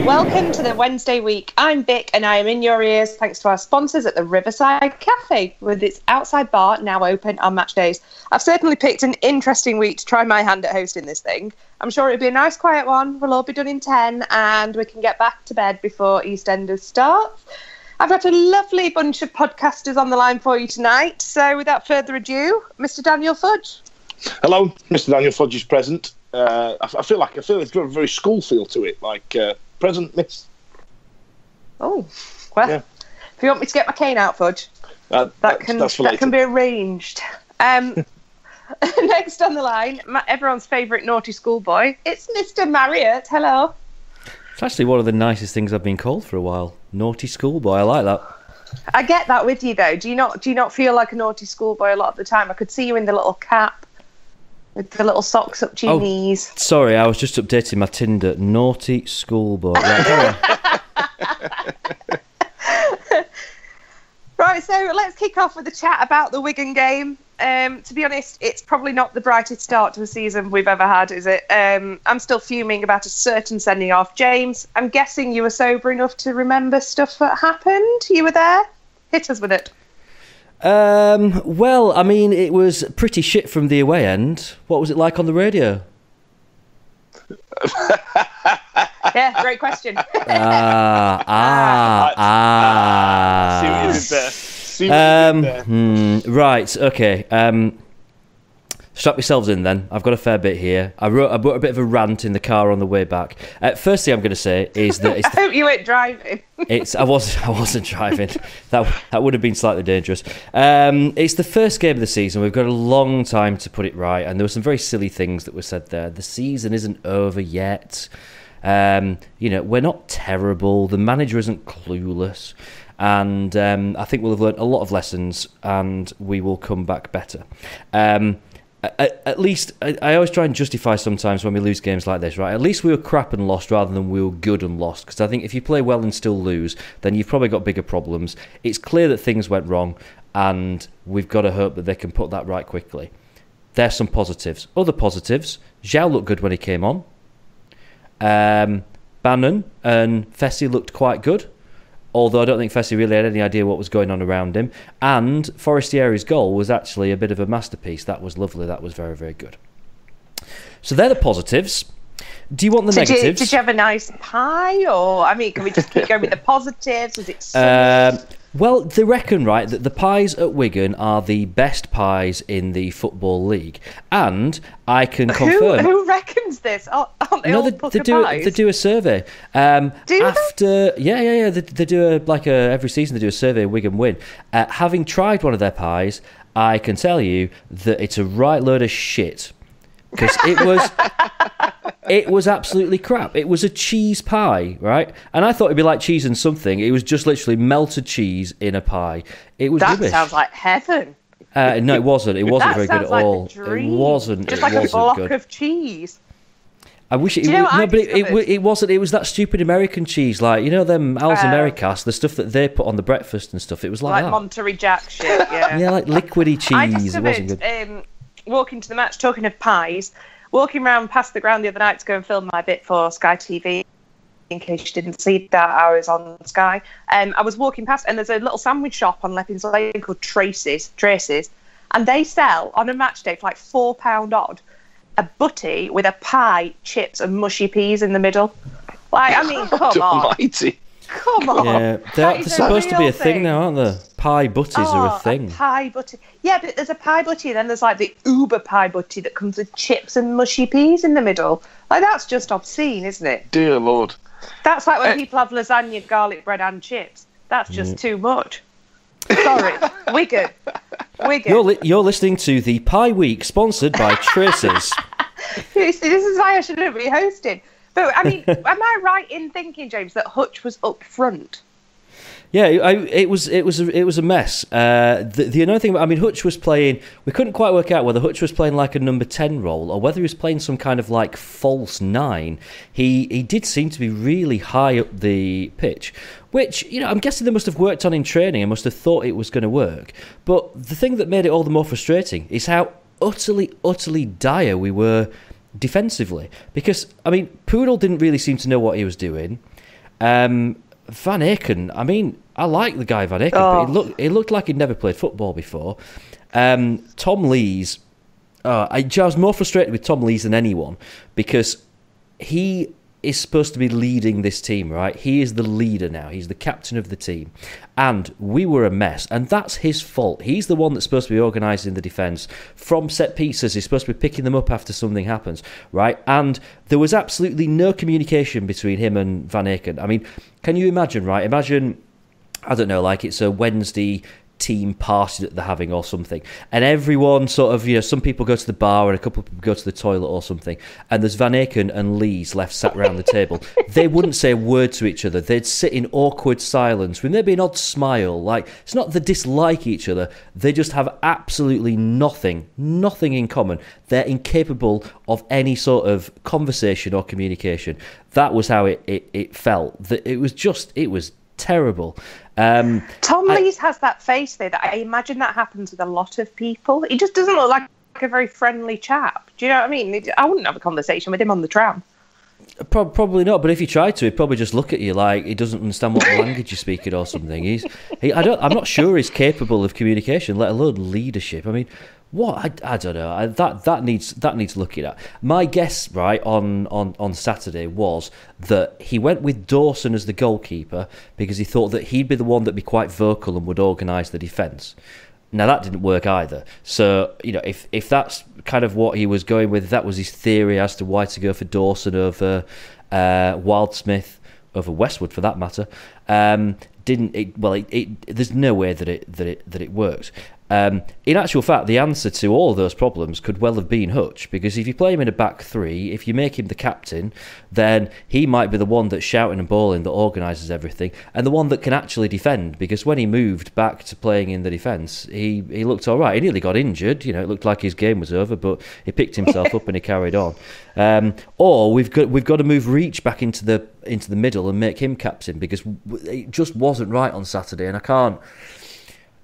Welcome to the Wednesday week. I'm Vic and I am in your ears thanks to our sponsors at the Riverside Cafe, with its outside bar now open on match days. I've certainly picked an interesting week to try my hand at hosting this thing. I'm sure it'll be a nice quiet one. We'll all be done in 10 and we can get back to bed before EastEnders starts. I've got a lovely bunch of podcasters on the line for you tonight. So without further ado, Mr. Daniel Fudge. Hello, Mr. Daniel Fudge is present. I feel it's got a very school feel to it, like present, miss. Oh, well, yeah. If you want me to get my cane out, Fudge, that can be arranged. Next on the line, everyone's favourite naughty schoolboy, it's Mr. Marriott. Hello. It's actually one of the nicest things I've been called for a while. Naughty schoolboy, I like that. I get that with you though. Do you not feel like a naughty schoolboy a lot of the time? I could see you in the little cap with the little socks up to your knees. Sorry, I was just updating my Tinder. Naughty schoolboy. Right, Right, so let's kick off with a chat about the Wigan game. To be honest, it's probably not the brightest start to the season we've ever had, is it? I'm still fuming about a certain sending off. James, I'm guessing you were sober enough to remember stuff that happened. You were there? Hit us with it. Well, I mean, it was pretty shit from the away end. What was it like on the radio? Yeah, great question. See what you did there. Right, okay. Strap yourselves in then. I've got a fair bit here. I wrote a bit of a rant in the car on the way back. First thing I'm going to say is that I hope you weren't driving. I wasn't driving. That would have been slightly dangerous. It's the first game of the season. We've got a long time to put it right, and there were some very silly things that were said there. The season isn't over yet. We're not terrible. The manager isn't clueless. And I think we'll have learned a lot of lessons and we will come back better. At least, I always try and justify sometimes when we lose games like this, right? At least we were crap and lost rather than we were good and lost. Because I think if you play well and still lose, then you've probably got bigger problems. It's clear that things went wrong and we've got to hope that they can put that right quickly. There's some positives. Other positives, Zhao looked good when he came on. Bannon and Fessy looked quite good, although I don't think Fessy really had any idea what was going on around him. And Forestieri's goal was actually a bit of a masterpiece. That was lovely. That was very, very good. So they're the positives. Do you want the negatives? Did you have a nice pie? Or, I mean, can we just keep going with the positives? Was it well, they reckon, right, that the pies at Wigan are the best pies in the Football League. And I can confirm... Who reckons this? Aren't they all Pucker pies? They do a survey. They? Yeah. They do every season they do a survey of Wigan win. Having tried one of their pies, I can tell you that it's a right load of shit. Because it was absolutely crap. It was a cheese pie, right? And I thought it'd be like cheese and something. It was just literally melted cheese in a pie. It was rubbish. That sounds like heaven. No, it wasn't. It wasn't very good at all. Like a dream. It wasn't. Just like a block of cheese. I wish it. It wasn't. It was that stupid American cheese, like them Al's Americas, the stuff that they put on the breakfast and stuff. It was like that. Monterey Jack shit. Yeah. Yeah, like liquidy cheese. I discovered, it wasn't good. Walking to the match, talking of pies, walking around past the ground the other night to go and film my bit for Sky TV, in case you didn't see that, I was on Sky. I was walking past, and there's a little sandwich shop on Leppings Lane called Traces, and they sell, on a match day for like £4 odd, a butty with a pie, chips, and mushy peas in the middle. Like, I mean, come on. Almighty. Come on. Yeah, they're supposed to be a thing now, aren't they? Pie butties are a thing. Pie butty. Yeah, but there's a pie butty, then there's like the uber pie butty that comes with chips and mushy peas in the middle. Like, that's just obscene, isn't it? Dear Lord. That's like when people have lasagna, garlic bread and chips. That's just too much. Sorry. Wigan. You're listening to the Pie Week, sponsored by Traces. This is why I shouldn't be hosting. But I mean, am I right in thinking, James, that Hutch was up front? Yeah, it was a mess. The another thing, I mean, Hutch was playing. We couldn't quite work out whether Hutch was playing like a number 10 role or whether he was playing some kind of like false 9. He did seem to be really high up the pitch, which, you know, I'm guessing they must have worked on in training and must have thought it was going to work. But the thing that made it all the more frustrating is how utterly dire we were defensively. Because, I mean, Poodle didn't really seem to know what he was doing. Van Aken, I mean, I like the guy Van Aken, but it looked like he'd never played football before. Tom Lees, I was more frustrated with Tom Lees than anyone because he is supposed to be leading this team, right? He is the leader now. He's the captain of the team. And we were a mess. And that's his fault. He's the one that's supposed to be organising the defence. From set pieces, he's supposed to be picking them up after something happens, right? And there was absolutely no communication between him and Van Aken. I mean, can you imagine, right? Imagine, I don't know, like it's a Wednesday team party that they're having or something, and everyone sort of, you know, some people go to the bar and a couple of people go to the toilet or something, and there's Van Aken and Lees left sat around the table. They wouldn't say a word to each other. They'd sit in awkward silence with maybe an odd smile. Like, it's not they dislike each other, they just have absolutely nothing in common. They're incapable of any sort of conversation or communication. That was how it felt. That it was terrible. Tom Lees has that face, though, that I imagine that happens with a lot of people. He just doesn't look like a very friendly chap. Do you know what I mean? I wouldn't have a conversation with him on the tram. Probably not, but if you tried to, he'd probably just look at you like he doesn't understand what language you're speaking or something. I'm not sure he's capable of communication, let alone leadership. I mean, what? I don't know. That needs looking at. My guess, right, on Saturday was that he went with Dawson as the goalkeeper because he thought that he'd be the one that'd be quite vocal and would organise the defence. Now, that didn't work either. So, you know, if that's kind of what he was going with, that was his theory as to why to go for Dawson over Wildsmith, over Westwood for that matter, there's no way that it works. In actual fact, the answer to all those problems could well have been Hutch, because if you play him in a back three, if you make him the captain, then he might be the one that's shouting and bawling, that organises everything, and the one that can actually defend, because when he moved back to playing in the defence, he looked all right. He nearly got injured, you know, it looked like his game was over, but he picked himself up and he carried on. Or we've got to move Reach back into the middle and make him captain, because it just wasn't right on Saturday, and I can't.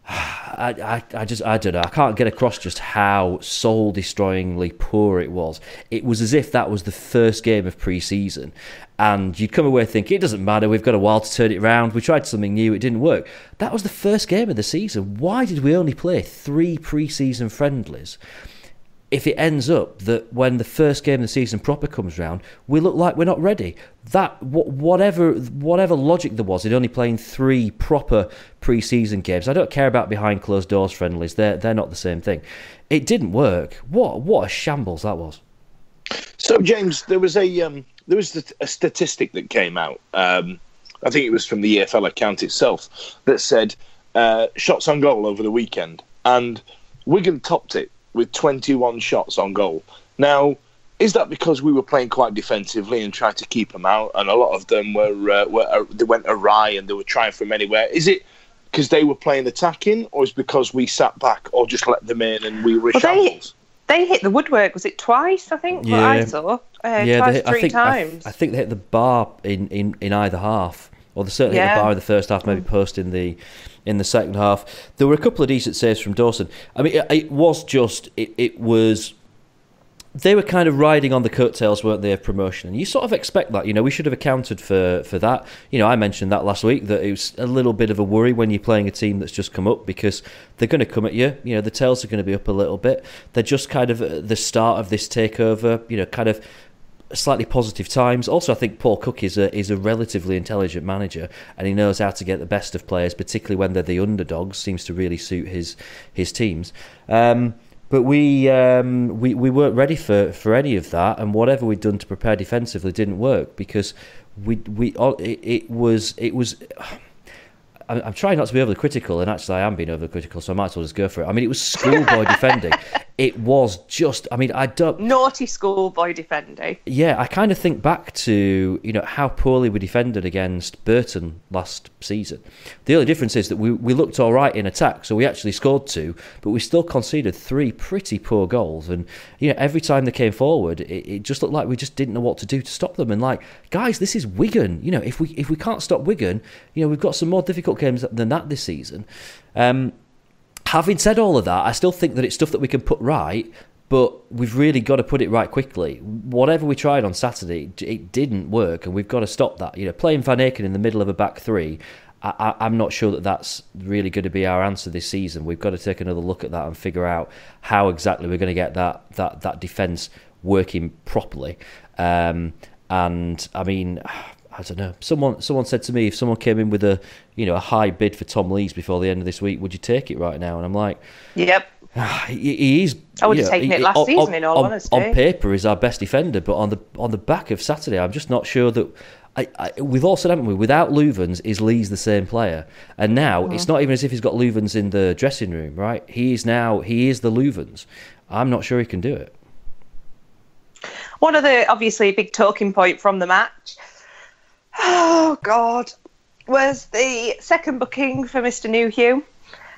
I don't know. I can't get across just how soul-destroyingly poor it was. It was as if that was the first game of pre-season, and you'd come away thinking, it doesn't matter, we've got a while to turn it around, we tried something new, it didn't work. That was the first game of the season. Why did we only play 3 pre-season friendlies if it ends up that when the first game of the season proper comes round, we look like we're not ready? That whatever logic there was in only playing 3 proper pre-season games, I don't care about behind closed doors friendlies. They're not the same thing. It didn't work. What a shambles that was. So, James, there was a statistic that came out. I think it was from the EFL account itself that said shots on goal over the weekend, and Wigan topped it with 21 shots on goal. Now, is that because we were playing quite defensively and trying to keep them out, and a lot of them they went awry and they were trying from anywhere? Is it because they were playing attacking, or is it because we sat back or just let them in and we were shambles? They hit the woodwork. Was it twice? I think. Yeah. What I saw. Three times. I think they hit the bar in either half, or they certainly hit the bar in the first half, maybe post in the second half. There were a couple of decent saves from Dawson. I mean, it was. They were kind of riding on the coattails, weren't they, of promotion? And you sort of expect that. You know, we should have accounted for that. You know, I mentioned that last week, that it was a little bit of a worry when you're playing a team that's just come up, because they're going to come at you. You know, the tails are going to be up a little bit. They're just kind of at the start of this takeover, you know, kind of slightly positive times. Also, I think Paul Cook is a relatively intelligent manager, and he knows how to get the best of players, particularly when they're the underdogs. Seems to really suit his teams. But we weren't ready for any of that, and whatever we'd done to prepare defensively didn't work, because it was. I'm trying not to be overly critical, and actually I am being overly critical, so I might as well just go for it. I mean, it was schoolboy defending. it was just, I mean, I don't... Naughty schoolboy defending. Yeah, I kind of think back to, how poorly we defended against Burton last season. The only difference is that we looked all right in attack, so we actually scored 2, but we still conceded 3 pretty poor goals. And, every time they came forward, it just looked like we just didn't know what to do to stop them. And, guys, this is Wigan. If we can't stop Wigan, we've got some more difficult games than that this season. Having said all of that, I still think that it's stuff that we can put right, but we've really got to put it right quickly. Whatever we tried on Saturday, it didn't work, and we've got to stop that. Playing Van Aken in the middle of a back 3, I'm not sure that that's really going to be our answer this season. We've got to take another look at that and figure out how exactly we're going to get that defence working properly. And I mean, I don't know. Someone said to me, if someone came in with a high bid for Tom Lees before the end of this week, would you take it right now? And I'm like, yep. He is. I would have taken it last season. In all honesty, on paper, he's our best defender, but on the back of Saturday, I'm just not sure that. We've all said, haven't we? Without Louvens, is Lees the same player? And now it's not even as if he's got Louvens in the dressing room, right? He is the Louvens. I'm not sure he can do it. One of the obviously big talking point from the match. Oh, God, was the second booking for Mr. Newhugh.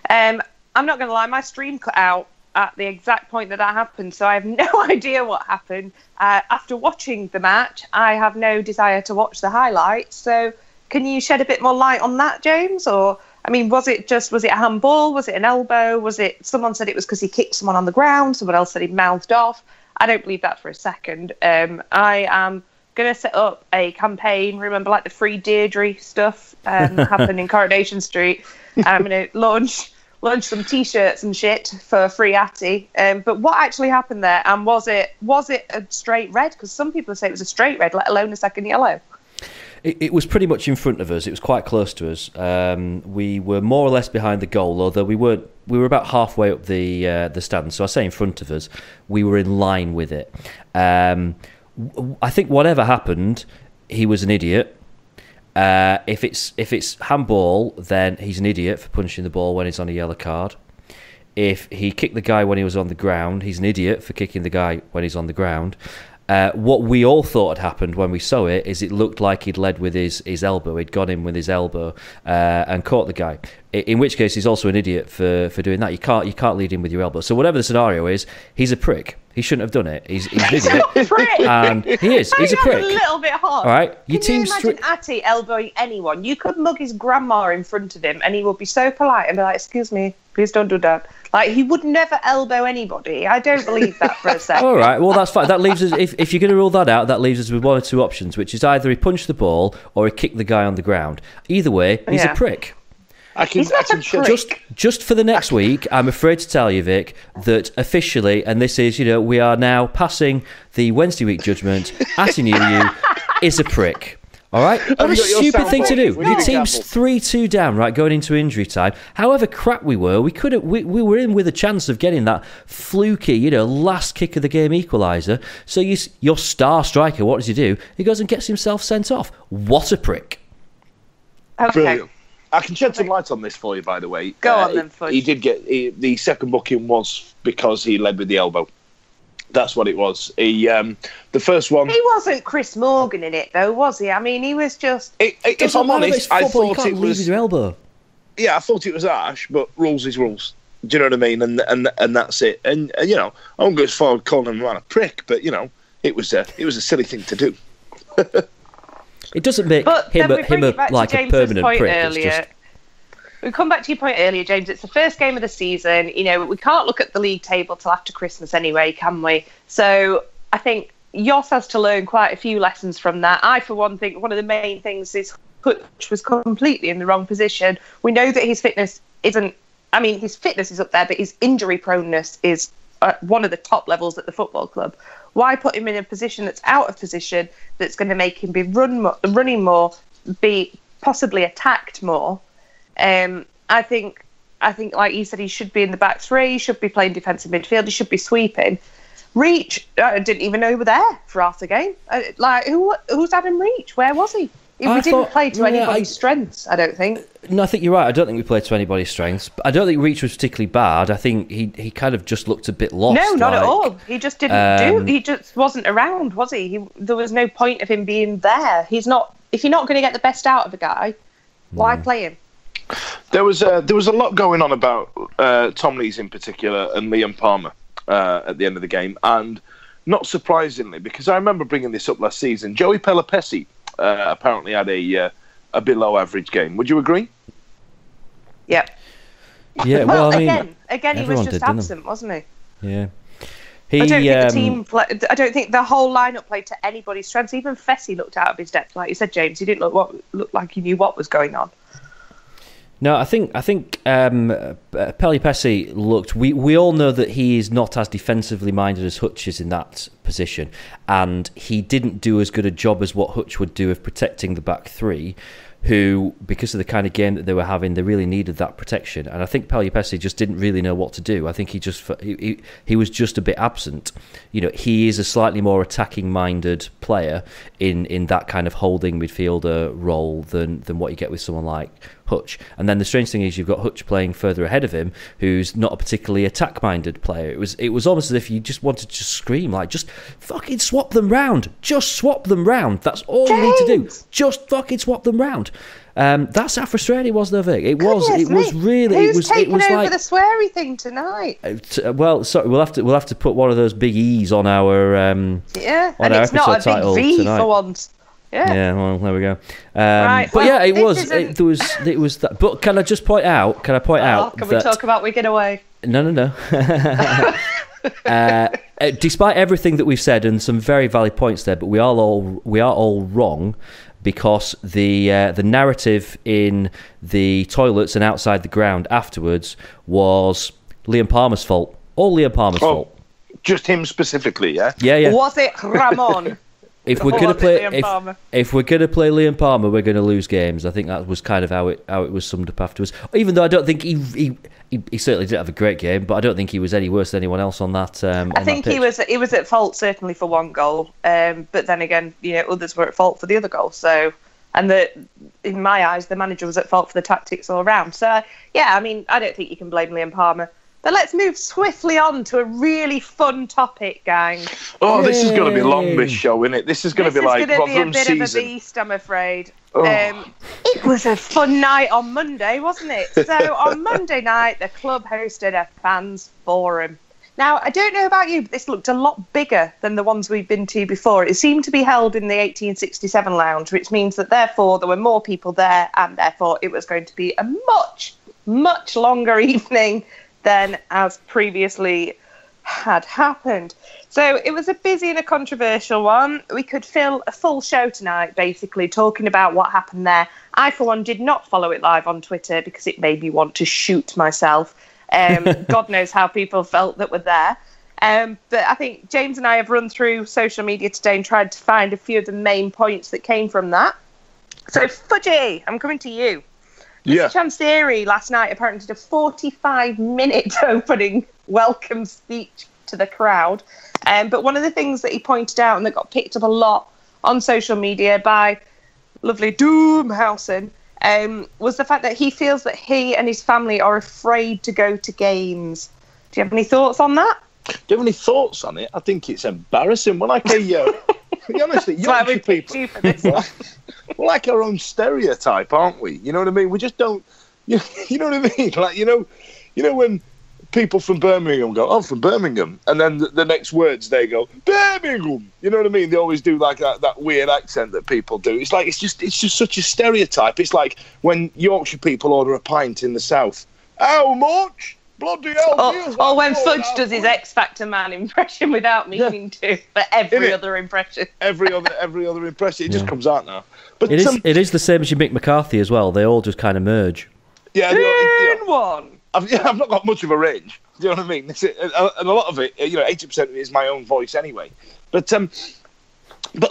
I'm not going to lie, my stream cut out at the exact point that happened, so I have no idea what happened. After watching the match, I have no desire to watch the highlights, so can you shed a bit more light on that, James? Or, I mean, was it a handball? Was it an elbow? Someone said it was because he kicked someone on the ground, someone else said he mouthed off. I don't believe that for a second. I am going to set up a campaign, remember like the free Deirdre stuff happened in Coronation Street. I'm going to launch some t-shirts and shit for free Atty. But what actually happened there, and was it a straight red? Because some people say it was a straight red, let alone a second yellow. It was pretty much in front of us. It was quite close to us. We were more or less behind the goal, although we were about halfway up the stand. So I say in front of us, we were in line with it. I think whatever happened, he was an idiot. If it's handball, then he's an idiot for punching the ball when he's on a yellow card. If he kicked the guy when he was on the ground, he's an idiot for kicking the guy when he's on the ground. What we all thought had happened when we saw it is it looked like he'd led with his elbow. He'd gone in with his elbow and caught the guy. In which case, he's also an idiot for doing that. You can't lead in with your elbow. So whatever the scenario is, he's a prick. He shouldn't have done it. He's an idiot. And he is. He's a prick. A little bit hot. All right. Can you imagine Atty elbowing anyone? You could mug his grandma in front of him and he would be so polite and be like, "Excuse me, please don't do that." Like, he would never elbow anybody. I don't believe that for a second. All right, well, that's fine. That leaves us, if you're going to rule that out, that leaves us with one or two options, which is either he punched the ball or he kicked the guy on the ground. Either way, he's a prick. Just for the next week, I'm afraid to tell you, Vic, that officially, and this is, we are now passing the Wednesday week judgment, Atinu is a prick. All right? What a stupid thing to do. Your team's 3-2 down, right, going into injury time. However crap we were, we were in with a chance of getting that fluky, last kick of the game equaliser. So your star striker, what does he do? He goes and gets himself sent off. What a prick. Okay. Brilliant. I can shed some light on this for you, by the way. Go on then, Fudge. He did get the second booking was because he led with the elbow. That's what it was. The first one. He wasn't Chris Morgan in it, though, was he? I mean, he was just. If I'm honest, I thought it was. Your elbow. Yeah, I thought it was harsh, but rules is rules. Do you know what I mean? And that's it. And I won't go as far as calling him a prick, but it was a silly thing to do. It doesn't make him like a permanent prick. We come back to your point earlier, James. It's the first game of the season. We can't look at the league table till after Christmas anyway, can we? So I think Jos has to learn quite a few lessons from that. I, for one, think one of the main things is Fudge was completely in the wrong position. We know that his fitness isn't. I mean, his fitness is up there, but his injury proneness is one of the top levels at the football club. Why put him in a position that's out of position, that's going to make him be running more, be possibly attacked more? I think, like you said, he should be in the back three. He should be playing defensive midfield. He should be sweeping. Reach, I didn't even know he was there for half the game. Who's Adam Reach? Where was he? We didn't play to anybody's strengths, I don't think. No, I think you're right. I don't think we played to anybody's strengths. But I don't think Reach was particularly bad. I think he kind of just looked a bit lost. No, not at all. He just didn't He just wasn't around, was he? There was no point of him being there. He's not. If you're not going to get the best out of a guy, why play him? There was a lot going on about Tom Lees in particular and Liam Palmer at the end of the game, and not surprisingly, because I remember bringing this up last season, Joey Pelopessi apparently had a below average game. Would you agree? Yeah. Yeah. Well, I mean, again, he was just absent, wasn't he? Yeah. I don't think the team. I don't think the whole lineup played to anybody's strengths. Even Fessy looked out of his depth, like you said, James. He didn't look like he knew what was going on. No, I think Pelopessi looked. We all know that he is not as defensively minded as Hutch is in that position, and he didn't do as good a job as what Hutch would do of protecting the back three, who, because of the kind of game that they were having, they really needed that protection. And I think Pelopessi just didn't really know what to do. I think he was just a bit absent. You know, he is a slightly more attacking-minded player in that kind of holding midfielder role than what you get with someone like Hutch. And then the strange thing is you've got Hutch playing further ahead of him, who's not a particularly attack-minded player. It was almost as if you just wanted to scream, like, just fucking swap them round. Just swap them round. That's all you need to do. Just fucking swap them round. That's how frustrating it was, though, Vic. It was really. Who's taking over the sweary thing tonight? Well, sorry, we'll have to put one of those big E's on our and our it's not a big V tonight. for once. Yeah. Well, there we go. Right, but well, yeah, it was that. But can I just point out? Can we talk about Wigan away? No. Despite everything that we've said and some very valid points there, but we are all wrong, because the narrative in the toilets and outside the ground afterwards was Liam Palmer's fault. All Liam Palmer's fault. Just him specifically, yeah? Yeah. Was it Ramon? If we're going to play Liam Palmer, we're going to lose games. I think that was kind of how it was summed up afterwards. Even though I don't think he certainly didn't have a great game, but I don't think he was any worse than anyone else on that. I think he was at fault certainly for one goal, but then again, others were at fault for the other goal. So, and in my eyes, the manager was at fault for the tactics all around. So, yeah, I mean, I don't think you can blame Liam Palmer. But let's move swiftly on to a really fun topic, gang. Oh, this is going to be long, this show, isn't it? This is going to be like Rotherham's season. This is going to be a bit of a beast, I'm afraid. Oh. It was a fun night on Monday, wasn't it? So on Monday night, the club hosted a fans forum. Now, I don't know about you, but this looked a lot bigger than the ones we've been to before. It seemed to be held in the 1867 lounge, which means that therefore there were more people there, and therefore it was going to be a much, much longer evening than as previously had happened. So it was a busy and a controversial one. We could fill a full show tonight, basically, talking about what happened there. I, for one, did not follow it live on Twitter because it made me want to shoot myself. God knows how people felt that were there. But I think James and I have run through social media today and tried to find a few of the main points that came from that. So, Fudge, I'm coming to you. Yeah. Chansiri last night apparently did a 45-minute opening welcome speech to the crowd. But one of the things that he pointed out and that got picked up a lot on social media by lovely Doomhausen was the fact that he feels that he and his family are afraid to go to games. Do you have any thoughts on that? Do you have any thoughts on it? I think it's embarrassing. We're like honestly, Yorkshire people, we're like our own stereotype, aren't we? You know what I mean? We just don't. You know what I mean? Like you know when people from Birmingham go, "Oh, from Birmingham," and then the next words they go, "Birmingham." You know what I mean? They always do like that weird accent that people do. It's like it's just such a stereotype. It's like when Yorkshire people order a pint in the south. How much? Bloody hell! Or when Fudge does his X Factor man impression without meaning to, but every other impression. Every other impression. It just comes out now. But it is the same as your Mick McCarthy as well. They all just kind of merge. Yeah, one. I've not got much of a range. Do you know what I mean? And a lot of it, 80% of it is my own voice anyway. But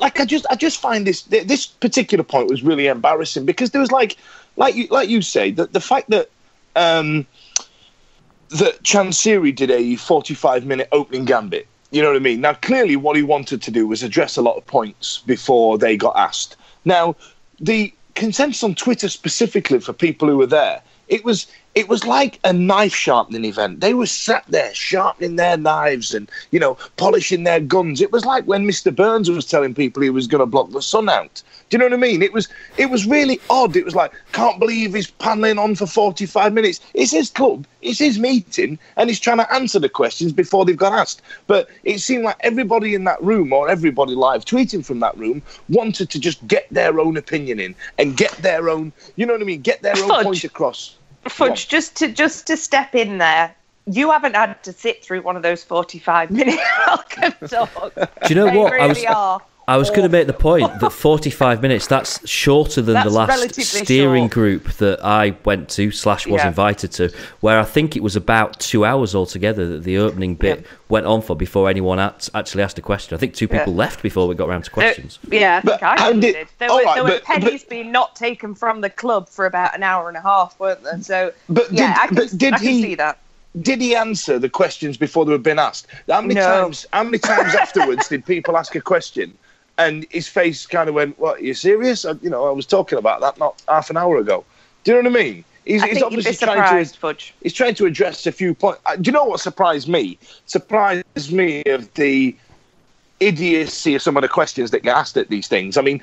like I just find this particular point was really embarrassing because there was like you say the fact that that Chansiri did a 45-minute opening gambit. You know what I mean? Now, clearly what he wanted to do was address a lot of points before they got asked. Now, the consensus on Twitter specifically for people who were there, it was like a knife sharpening event. They were sat there sharpening their knives and, polishing their guns. It was like when Mr. Burns was telling people he was going to block the sun out. Do you know what I mean? It was really odd. It was like, can't believe he's paneling on for 45 minutes. It's his club, it's his meeting, and he's trying to answer the questions before they've got asked. But it seemed like everybody in that room, or everybody live tweeting from that room, wanted to just get their own opinion in and get their own, get their own point across. Fudge, just to step in there, you haven't had to sit through one of those 45-minute welcome talks. Do you know what? Really I was going to make the point that 45 minutes, that's shorter than the last steering group that I went to / was invited to, where I think it was about 2 hours altogether that the opening bit went on for before anyone actually asked a question. I think 2 people left before we got around to questions. I think I did. There were pennies being not taken from the club for about an hour and a half, weren't there? So, I can see that. Did he answer the questions before they were being asked? How many times afterwards did people ask a question and his face kind of went, "What, are you serious? I was talking about that not half an hour ago." Do you know what I mean? He's obviously trying to address a few points. Do you know what surprised me? Surprised me of the idiocy of some of the questions that get asked at these things. I mean,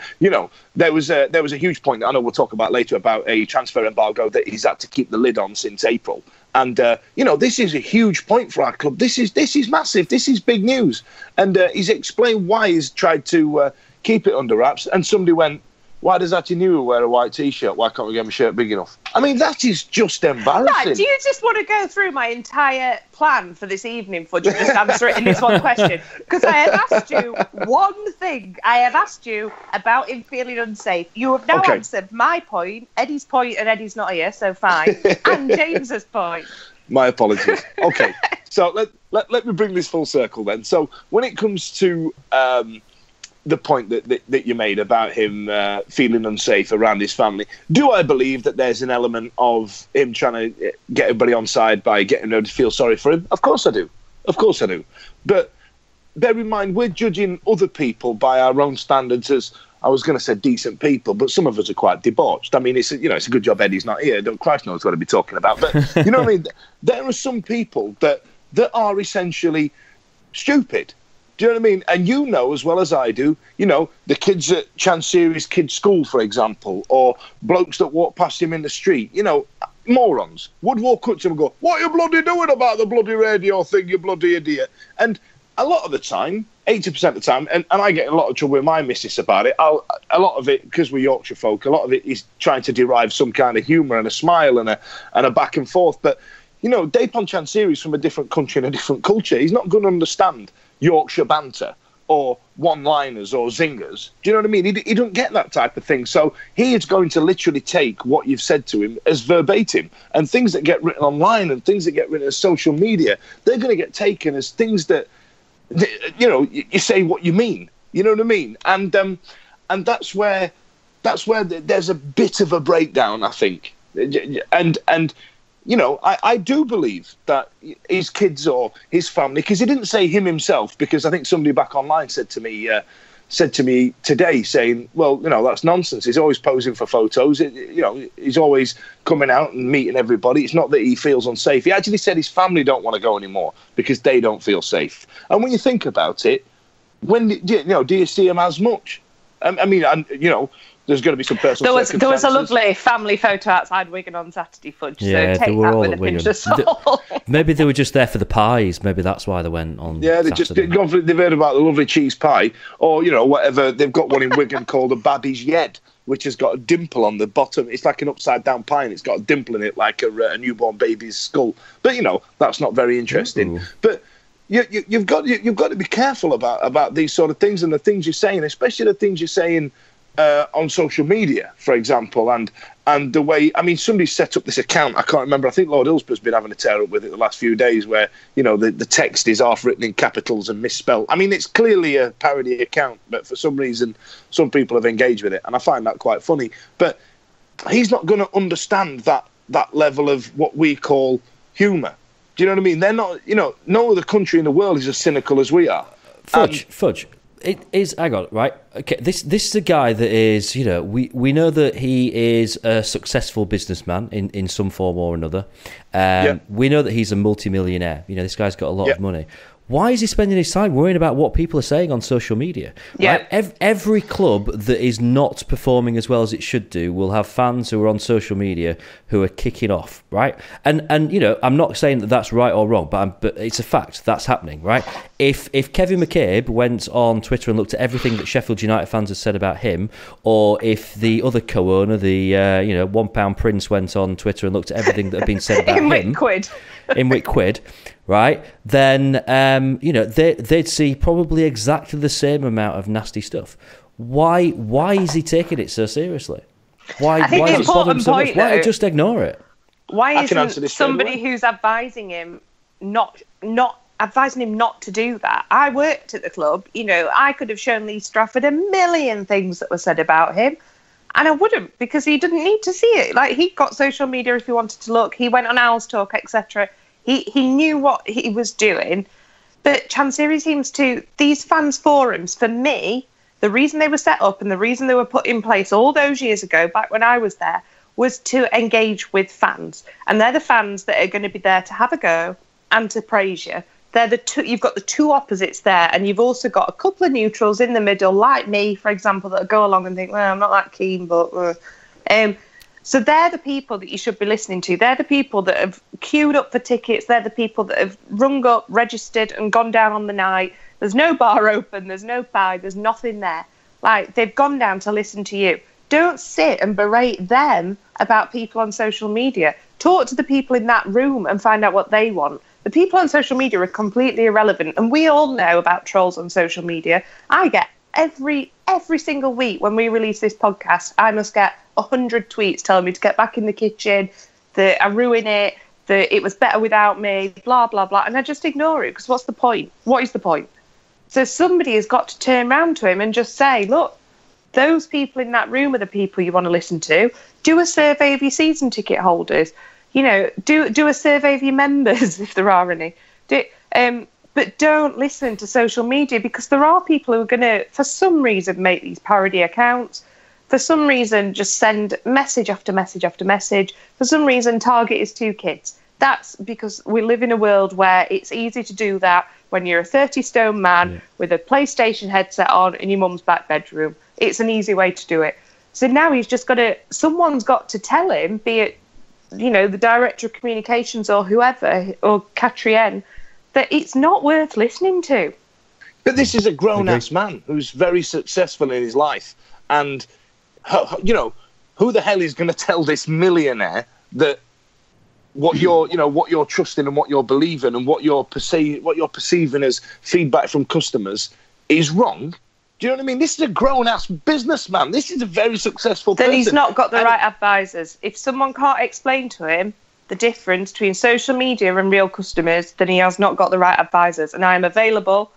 there was a huge point that I know we'll talk about later about a transfer embargo that he's had to keep the lid on since April. And, this is a huge point for our club. This is massive. This is big news. And he's explained why he's tried to keep it under wraps. And somebody went, "Why does Atinu wear a white T-shirt? Why can't we get him a shirt big enough?" I mean, that is just embarrassing. Right, do you just want to go through my entire plan for this evening, Fudge, and just answer it in this one question? Because I have asked you one thing. I have asked you about him feeling unsafe. You have now answered my point, Eddie's point, and Eddie's not here, so fine, and James's point. My apologies. Okay, so let me bring this full circle then. So when it comes to the point that you made about him feeling unsafe around his family, do I believe that there's an element of him trying to get everybody on side by getting them to feel sorry for him? Of course I do. But bear in mind, we're judging other people by our own standards as, I was going to say decent people, but some of us are quite debauched. I mean, it's a good job Eddie's not here. Christ knows what I'd be talking about. But you know what I mean? There are some people that are essentially stupid. Do you know what I mean? And you know as well as I do, the kids at Chancery's kids' school, for example, or blokes that walk past him in the street, morons would walk up to him and go, "What are you bloody doing about the bloody radio thing, you bloody idiot?" And a lot of the time, 80% of the time, and I get in a lot of trouble with my missus about it, a lot of it, because we're Yorkshire folk, a lot of it is trying to derive some kind of humour and a smile and a back and forth. But, Dapon Chancery's from a different country and a different culture. He's not going to understand Yorkshire banter or one-liners or zingers. Do you know what I mean? He don't get that type of thing. So he is going to literally take what you've said to him as verbatim. And things that get written online and things that get written as social media, they're going to get taken as things that, you say what you mean. You know what I mean? And that's where there's a bit of a breakdown, I think. And I do believe that his kids or his family, because he didn't say him himself, because I think somebody back online said to me today saying, well, that's nonsense. He's always posing for photos. He's always coming out and meeting everybody. It's not that he feels unsafe. He actually said his family don't want to go anymore because they don't feel safe. And when you think about it, do you see him as much? I mean, there's going to be some personal circumstances. There was a lovely family photo outside Wigan on Saturday, Fudge, so take that with a pinch of salt. Maybe they were just there for the pies. Maybe that's why they went on Saturday. They've heard about the lovely cheese pie, or, whatever. They've got one in Wigan called a Babi's Yed, which has got a dimple on the bottom. It's like an upside-down pie, and it's got a dimple in it like a newborn baby's skull. But, that's not very interesting. Ooh. But you've got to be careful about these sort of things and the things you're saying, especially the things you're saying on social media, for example, and the way, I mean, somebody set up this account, I can't remember, I think Lord Hillsborough's been having a tear up with it the last few days, where, the text is half written in capitals and misspelled. I mean, it's clearly a parody account, but for some reason, some people have engaged with it, and I find that quite funny. But he's not going to understand that level of what we call humour. Do you know what I mean? They're not, no other country in the world is as cynical as we are. Fudge, It is. Hang on, right? Okay, this is a guy that is, we know that he is a successful businessman in some form or another. We know that he's a multimillionaire. This guy's got a lot of money. Why is he spending his time worrying about what people are saying on social media? Yeah. Right? Every club that is not performing as well as it should do will have fans who are on social media who are kicking off, right? And I'm not saying that that's right or wrong, but it's a fact that's happening, right? If Kevin McCabe went on Twitter and looked at everything that Sheffield United fans had said about him, or if the other co-owner, the £1 Prince, went on Twitter and looked at everything that had been said about him in Witquid, right? Then they'd see probably exactly the same amount of nasty stuff. Why is he taking it so seriously? Why is it bothering him so much? Why not just ignore it? Why isn't somebody who's advising him not advising him not to do that? I worked at the club. I could have shown Lee Strafford a million things that were said about him, and I wouldn't, because he didn't need to see it. Like, he got social media if he wanted to look. He went on Owls Talk, etc. He knew what he was doing. But Chancery seems to, these fans forums, for me, the reason they were set up and the reason they were put in place all those years ago, back when I was there, was to engage with fans. And they're the fans that are going to be there to have a go and to praise you. You've got the two opposites there, and you've also got a couple of neutrals in the middle, like me, for example, that go along and think, well, I'm not that keen, but... So they're the people that you should be listening to. They're the people that have queued up for tickets. They're the people that have rung up, registered, and gone down on the night. There's no bar open. There's no pie. There's nothing there. Like, they've gone down to listen to you. Don't sit and berate them about people on social media. Talk to the people in that room and find out what they want. The people on social media are completely irrelevant. And we all know about trolls on social media. I get every single week when we release this podcast, I must get 100 tweets telling me to get back in the kitchen, that I ruin it, that it was better without me, blah, blah, blah. And I just ignore it, because what's the point? What is the point? So somebody has got to turn around to him and just say, look, those people in that room are the people you want to listen to. Do a survey of your season ticket holders. Do a survey of your members, if there are any. But don't listen to social media, because there are people who are going to, for some reason, make these parody accounts. For some reason, just send message after message after message. For some reason, target is 2 kids. That's because we live in a world where it's easy to do that when you're a 30-stone man with a PlayStation headset on in your mum's back bedroom. It's an easy way to do it. So now he's just got to, someone's got to tell him, be it, the director of communications or whoever, or Catrienne, that it's not worth listening to. But this is a grown-ass man who's very successful in his life. And, who the hell is going to tell this millionaire that what you're trusting and what you're believing and what you're perceiving as feedback from customers is wrong? Do you know what I mean? This is a grown-ass businessman. This is a very successful person. Then he's not got the right advisors. If someone can't explain to him the difference between social media and real customers, then he has not got the right advisors. And I am available,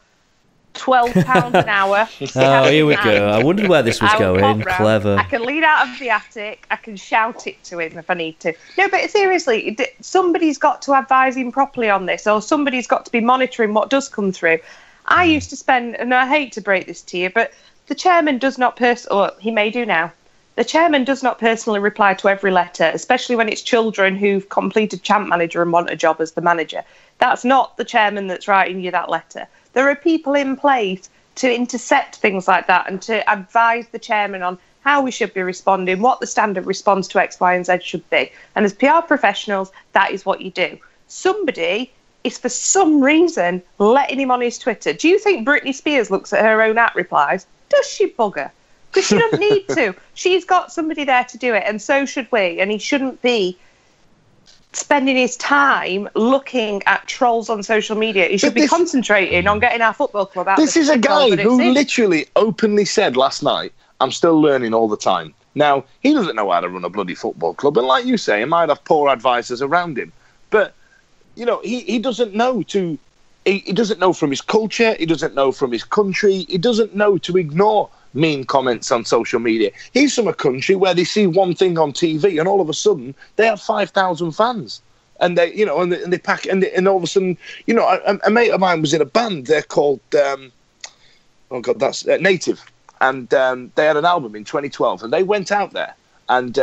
£12 an hour. Oh, here we go. I wondered where this was going. Clever. I can lean out of the attic. I can shout it to him if I need to. No, but seriously, somebody's got to advise him properly on this, or somebody's got to be monitoring what does come through. I used to spend, and I hate to break this to you, but the chairman does not or he may do now. The chairman does not personally reply to every letter, especially when it's children who've completed champ manager and want a job as the manager. That's not the chairman that's writing you that letter. There are people in place to intercept things like that and to advise the chairman on how we should be responding, what the standard response to X, Y, and Z should be. And as PR professionals, that is what you do. Somebody is, for some reason, letting him on his Twitter. Do you think Britney Spears looks at her own @replies? Does she, bugger? Because she doesn't need to. She's got somebody there to do it, and so should we. And he shouldn't be spending his time looking at trolls on social media. He should be concentrating on getting our football club out. This is a guy who literally openly said last night, I'm still learning all the time. Now, he doesn't know how to run a bloody football club, and like you say, he might have poor advisors around him. But, he doesn't know to... He doesn't know from his culture, he doesn't know from his country, he doesn't know to ignore mean comments on social media. He's from a country where they see one thing on TV and all of a sudden they have 5,000 fans. And they, and they pack, and all of a sudden, a mate of mine was in a band. They're called, oh God, that's Native. And they had an album in 2012, and they went out there and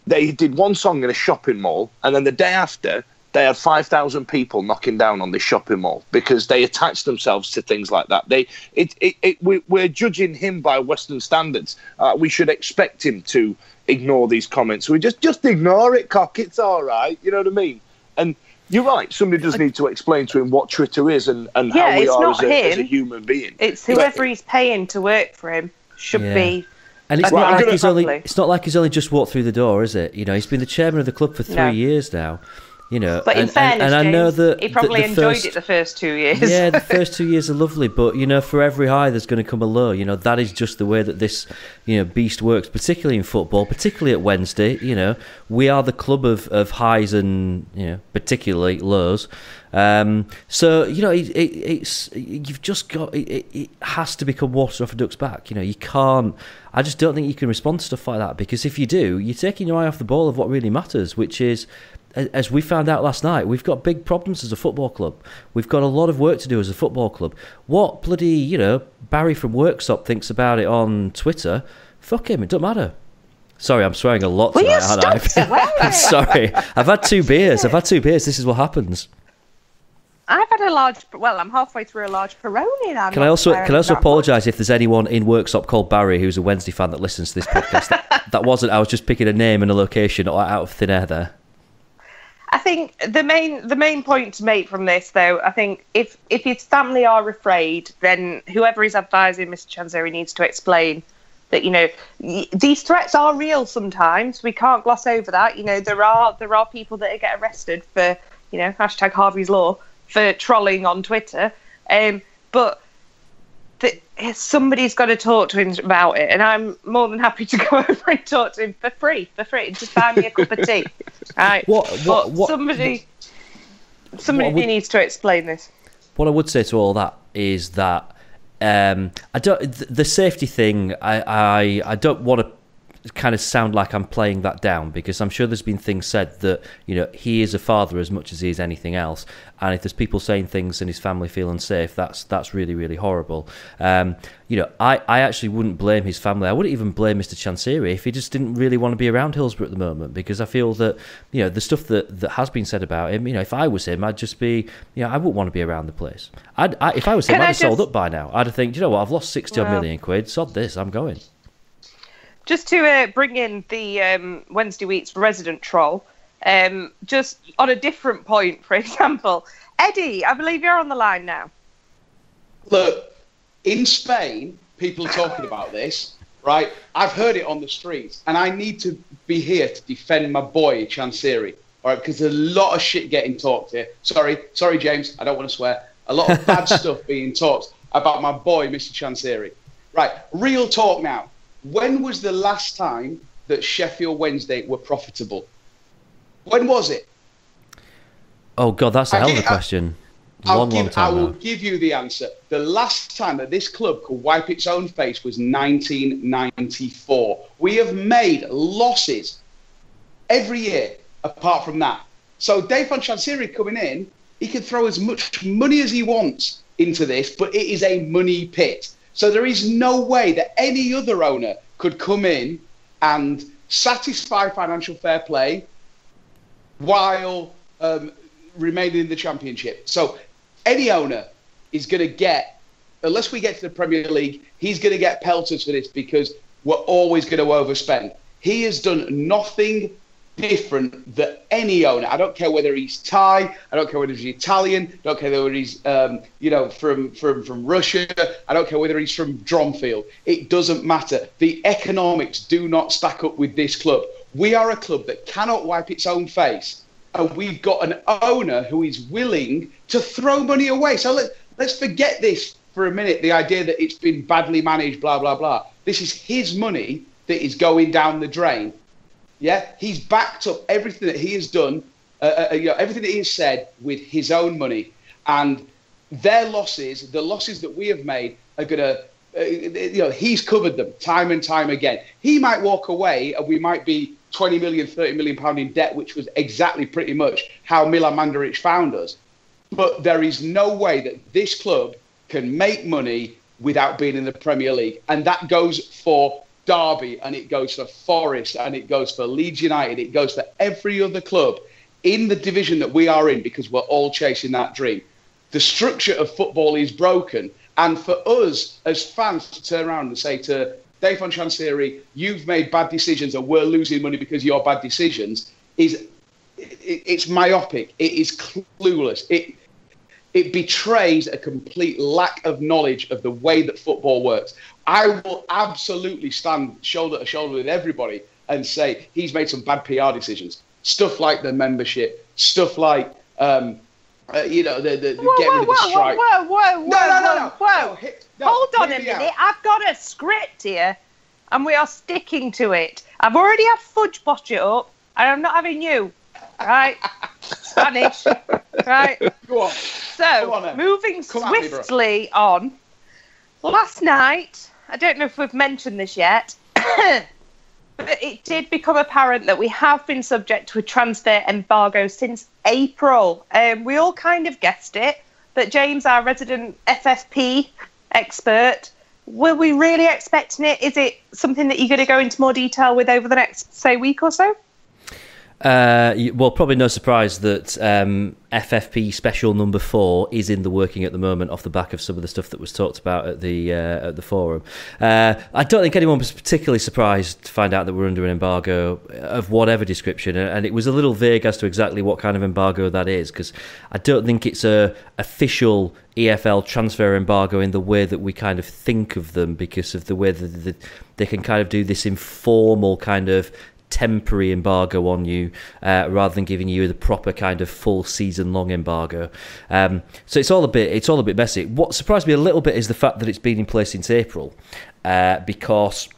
they did one song in a shopping mall, and then the day after, they had 5,000 people knocking down on this shopping mall because they attached themselves to things like that. We're judging him by Western standards. We should expect him to ignore these comments. We just ignore it, cock. It's all right. You know what I mean? And you're right. Somebody does need to explain to him what Twitter is and how we are as a human being. It's whoever he's paying to work for him should be. And it's not like he's only just walked through the door, is it? You know, he's been the chairman of the club for 3 years now. You know, but in fairness, I know that he probably enjoyed it the first 2 years. Yeah, the first 2 years are lovely, but you know, for every high, there's going to come a low. You know, that is just the way that this, you know, beast works. Particularly in football, particularly at Wednesday. You know, we are the club of highs and particularly lows. So you know, you've just got it has to become water off a duck's back. You know, you can't. I just don't think you can respond to stuff like that because if you do, you're taking your eye off the ball of what really matters, which is. As we found out last night, we've got big problems as a football club. We've got a lot of work to do as a football club. What bloody, Barry from Worksop thinks about it on Twitter, fuck him, it doesn't matter. Sorry, I'm swearing a lot tonight, aren't I? I'm sorry. I've had 2 beers. This is what happens. I've had I'm halfway through a large Peroni. Can I also apologise if there's anyone in Worksop called Barry who's a Wednesday fan that listens to this podcast? that wasn't, I was just picking a name and a location out of thin air there. I think the main point to make from this, though, I think if his family are afraid, then whoever is advising Mr. Chanzeri needs to explain that these threats are real. Sometimes we can't gloss over that. There are people that get arrested for hashtag Harvey's Law for trolling on Twitter, but somebody's got to talk to him about it, and I'm more than happy to go over and talk to him for free. Just buy me a cup of tea. Right? Somebody needs to explain this. What I would say to all that is that the safety thing. I don't want to kind of sound like I'm playing that down because I'm sure there's been things said that he is a father as much as he is anything else, and if there's people saying things and his family feel unsafe, that's really, really horrible. I actually wouldn't blame his family. I wouldn't even blame Mr. Chanzeri if he just didn't really want to be around Hillsborough at the moment, because I feel that the stuff that has been said about him, if I was him, I'd just be I wouldn't want to be around the place. If I was him, I'd have sold up by now. I'd have think, I've lost 60 odd million quid, sod this, I'm going. Just to bring in the Wednesday Week's resident troll, just on a different point, for example, Eddie, I believe you're on the line now. Look, in Spain, people are talking about this, right? I've heard it on the streets, and I need to be here to defend my boy, Chanzeri, all right? Because there's a lot of shit getting talked here. Sorry, James, I don't want to swear. A lot of bad stuff being talked about my boy, Mr. Chanzeri. Right, real talk now. When was the last time that Sheffield Wednesday were profitable? When was it? Oh, God, that's a hell of a question. Long time I will give you the answer. The last time that this club could wipe its own face was 1994. We have made losses every year apart from that. So Dave von Chanzeri coming in, he can throw as much money as he wants into this, but it is a money pit. So there is no way that any other owner could come in and satisfy financial fair play while remaining in the Championship. So any owner is going to get, unless we get to the Premier League, he's going to get pelters for this because we're always going to overspend. He has done nothing different than any owner. I don't care whether he's Thai, I don't care whether he's Italian, I don't care whether he's from Russia, I don't care whether he's from Dromfield. It doesn't matter. The economics do not stack up with this club. We are a club that cannot wipe its own face, and we've got an owner who is willing to throw money away. So let's forget this for a minute, the idea that it's been badly managed, blah, blah, blah. This is his money that is going down the drain. Yeah, he's backed up everything that he has done, everything that he has said with his own money. And their losses, the losses that we have made, are going to, he's covered them time and time again. He might walk away and we might be 20 million, 30 million pound in debt, which was exactly pretty much how Milan Mandaric found us. But there is no way that this club can make money without being in the Premier League. And that goes for Derby, and it goes for Forest, and it goes for Leeds United. It goes for every other club in the division that we are in, because we're all chasing that dream. The structure of football is broken. And for us as fans to turn around and say to Dave von Chancery, you've made bad decisions and we're losing money because of your bad decisions, it's myopic. It is clueless. It betrays a complete lack of knowledge of the way that football works. I will absolutely stand shoulder to shoulder with everybody and say he's made some bad PR decisions. Stuff like the membership, stuff like, the getting rid of the strike. Whoa. Hold on a minute. I've got a script here and we are sticking to it. I've already had Fudge botch it up and I'm not having you. Right? Spanish. Right? Go on. So, moving swiftly on. Last night, I don't know if we've mentioned this yet, but it did become apparent that we have been subject to a transfer embargo since April. We all kind of guessed it, but James, our resident FFP expert, were we really expecting it? Is it something that you're going to go into more detail with over the next, say, week or so? Well, probably no surprise that FFP special number 4 is in the working at the moment off the back of some of the stuff that was talked about at the forum. I don't think anyone was particularly surprised to find out that we're under an embargo of whatever description, and it was a little vague as to exactly what kind of embargo that is, because I don't think it's a official EFL transfer embargo in the way that we kind of think of them, because of the way that they can kind of do this informal kind of temporary embargo on you rather than giving you the proper kind of full season long embargo. So it's all a bit messy. What surprised me a little bit is the fact that it's been in place since April, because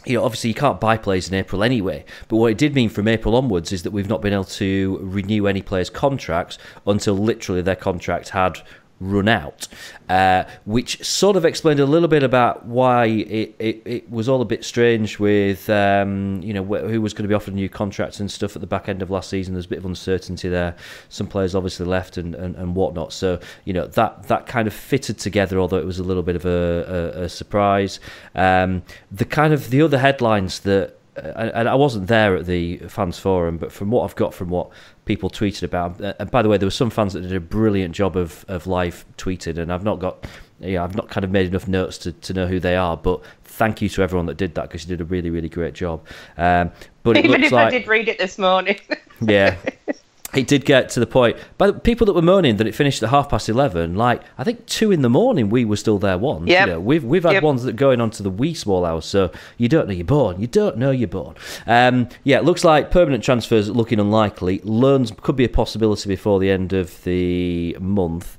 obviously you can't buy players in April anyway, but what it did mean from April onwards is that we've not been able to renew any players' contracts until literally their contract had run out, which sort of explained a little bit about why it was all a bit strange with who was going to be offered new contracts and stuff at the back end of last season. There's a bit of uncertainty there. Some players obviously left and whatnot, so that kind of fitted together, although it was a little bit of a surprise. The other headlines that, and I wasn't there at the fans forum, but from what I've got from what people tweeted about, and by the way, there were some fans that did a brilliant job of live tweeting, and I've not kind of made enough notes to know who they are, but thank you to everyone that did that, because you did a really, really great job. But even if I did read it this morning. Yeah. It did get to the point, by the people that were moaning that it finished at 11:30, like I think 2 a.m, we were still there once. Yep. We've had ones that going on to the wee small hours, so you don't know you're born. It looks like permanent transfers looking unlikely. Loans could be a possibility before the end of the month.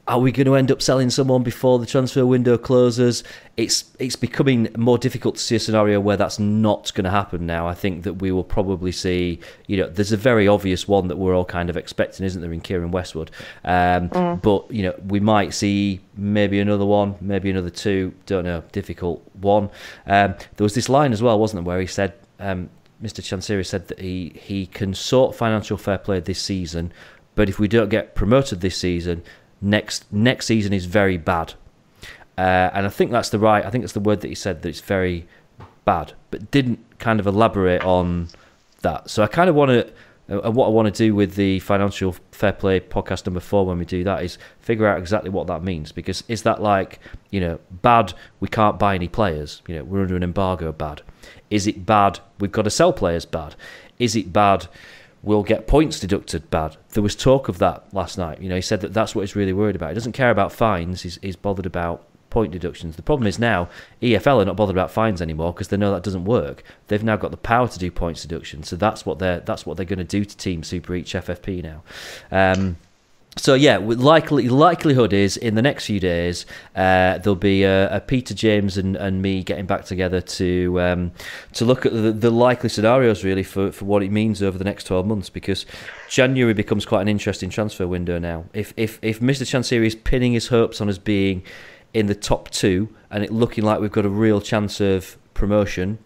Are we going to end up selling someone before the transfer window closes? It's becoming more difficult to see a scenario where that's not going to happen now. I think that we will probably see, there's a very obvious one that we're all kind of expecting, isn't there, in Kieran Westwood? But, we might see maybe another one, maybe another 2, don't know, difficult one. There was this line as well, wasn't there, where he said, Mr. Chancery said that he can sort financial fair play this season, but if we don't get promoted this season, next season is very bad, and I think that's the word that he said, that it's very bad, but didn't kind of elaborate on that. So I kind of want to, what I want to do with the financial fair play podcast number 4 when we do that is figure out exactly what that means, because is that like, bad, we can't buy any players, we're under an embargo, bad? Is it bad, we've got to sell players, bad? Is it bad, we'll get points deducted, bad? There was talk of that last night. He said that that's what he's really worried about. He doesn't care about fines. He's bothered about point deductions. The problem is now EFL are not bothered about fines anymore, because they know that doesn't work. They've now got the power to do points deduction. So that's what they're going to do to Team Super each FFP now. So yeah, likelihood is in the next few days there'll be a Peter, James and me getting back together to look at the likely scenarios really for what it means over the next 12 months, because January becomes quite an interesting transfer window now. If Mr. Chancery is pinning his hopes on us being in the top 2 and it looking like we've got a real chance of promotion,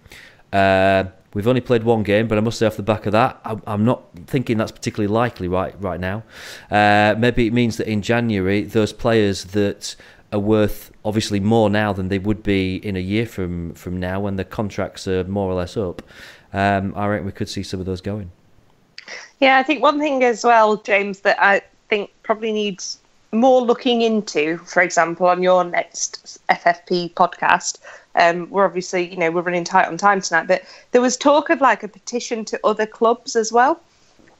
we've only played 1 game, but I must say off the back of that, I'm not thinking that's particularly likely right now. Maybe it means that in January, those players that are worth obviously more now than they would be in a year from now when the contracts are more or less up. I reckon we could see some of those going. Yeah, I think one thing as well, James, that I think probably needs more looking into, for example, on your next FFP podcast, we're obviously, we're running tight on time tonight, but there was talk of like a petition to other clubs as well.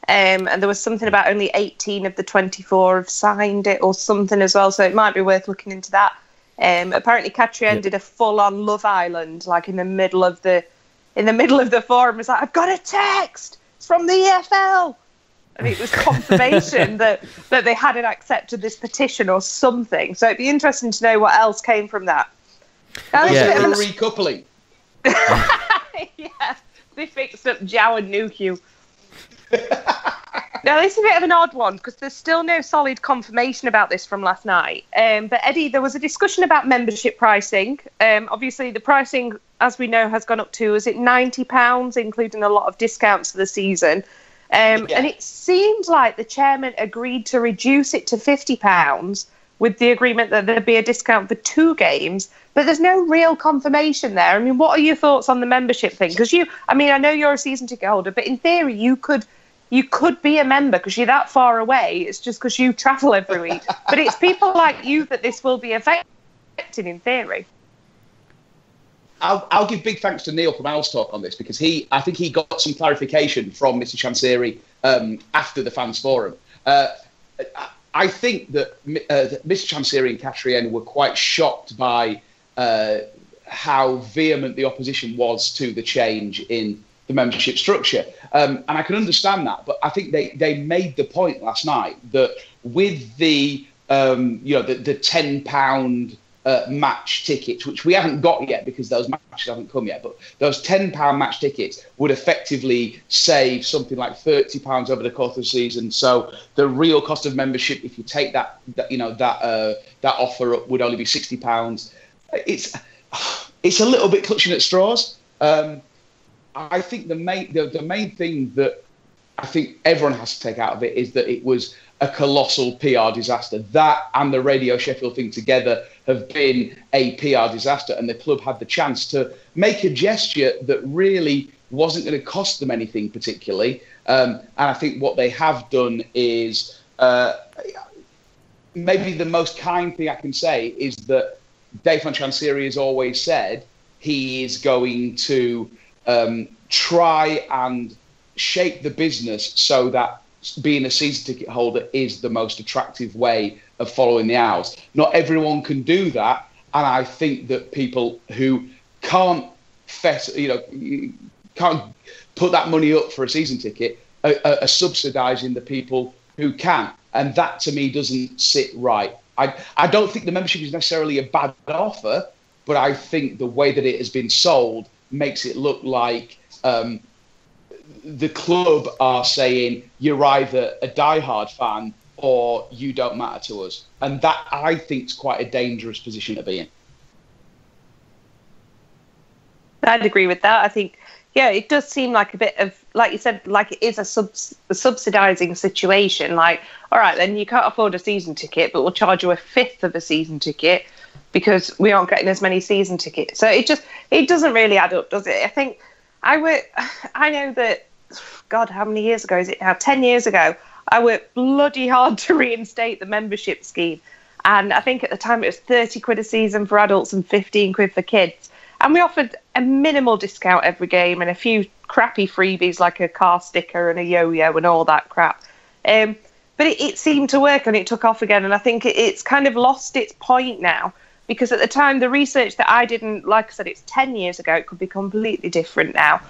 And there was something about only 18 of the 24 have signed it or something as well. So it might be worth looking into that. Apparently Catriona did a full-on Love Island, like in the middle of the forum. It's like, I've got a text. It's from the EFL. And it was confirmation that they hadn't accepted this petition or something. So it'd be interesting to know what else came from that. Recoupling. Yeah, they fixed up Jow and Nuku. Now, this is a bit of an odd one because there's still no solid confirmation about this from last night. But Eddie, there was a discussion about membership pricing. Obviously, the pricing, as we know, has gone up to, is it £90, including a lot of discounts for the season? And it seemed like the chairman agreed to reduce it to £50 with the agreement that there'd be a discount for 2 games. But there's no real confirmation there. I mean, what are your thoughts on the membership thing? Because I know you're a season ticket holder, but in theory, you could be a member because you're that far away. It's just because you travel every week. But it's people like you that this will be affecting in theory. I'll give big thanks to Neil from Owls Talk on this because I think he got some clarification from Mr. Chansiri after the fans forum. I think that Mr. Chansiri and Catriona were quite shocked by how vehement the opposition was to the change in the membership structure. And I can understand that, but I think they made the point last night that with the £10 match tickets, which we haven't got yet because those matches haven't come yet, but those £10 match tickets would effectively save something like £30 over the course of the season. So the real cost of membership, if you take that offer up, would only be £60. It's a little bit clutching at straws. I think the main thing that I think everyone has to take out of it is that it was a colossal PR disaster. That and the Radio Sheffield thing together have been a PR disaster, and the club had the chance to make a gesture that really wasn't going to cost them anything particularly. And I think what they have done is maybe the most kind thing I can say is that Dave Chansiri has always said he is going to try and shape the business so that being a season ticket holder is the most attractive way of following the Owls. Not everyone can do that, and I think that people who can't put that money up for a season ticket are subsidising the people who can, and that to me doesn't sit right. I don't think the membership is necessarily a bad offer, but I think the way that it has been sold makes it look like the club are saying you're either a diehard fan or you don't matter to us. And that, I think, is quite a dangerous position to be in. I'd agree with that. I think, it does seem like a bit of, like you said, like it is a subsidising situation. Like, all right, then you can't afford a season ticket, but we'll charge you a fifth of a season ticket because we aren't getting as many season tickets. So it doesn't really add up, does it? I think I know that, God, how many years ago is it now? 10 years ago, I worked bloody hard to reinstate the membership scheme. And I think at the time it was 30 quid a season for adults and 15 quid for kids. And we offered a minimal discount every game and a few crappy freebies like a car sticker and a yo-yo and all that crap. But it seemed to work and it took off again. And I think it's kind of lost its point now. Because at the time, the research that I didn't, like I said, it's 10 years ago, it could be completely different now.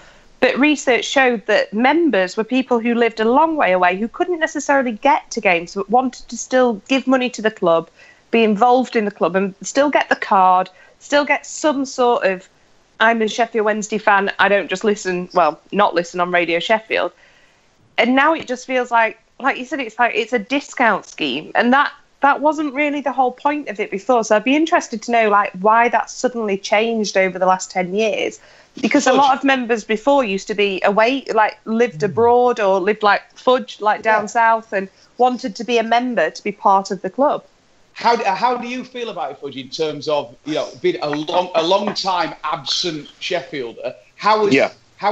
But research showed that members were people who lived a long way away, who couldn't necessarily get to games, but wanted to still give money to the club, be involved in the club and still get the card, still get some sort of, I'm a Sheffield Wednesday fan, I don't just not listen on Radio Sheffield. And now it just feels like you said, it's a discount scheme. And that wasn't really the whole point of it before. So I'd be interested to know why that suddenly changed over the last 10 years. Because Fudge. A lot of members before used to be away, lived abroad or lived like Fudge, down south, and wanted to be a member to be part of the club. How do you feel about it, Fudge, in terms of being a long time absent Sheffielder? How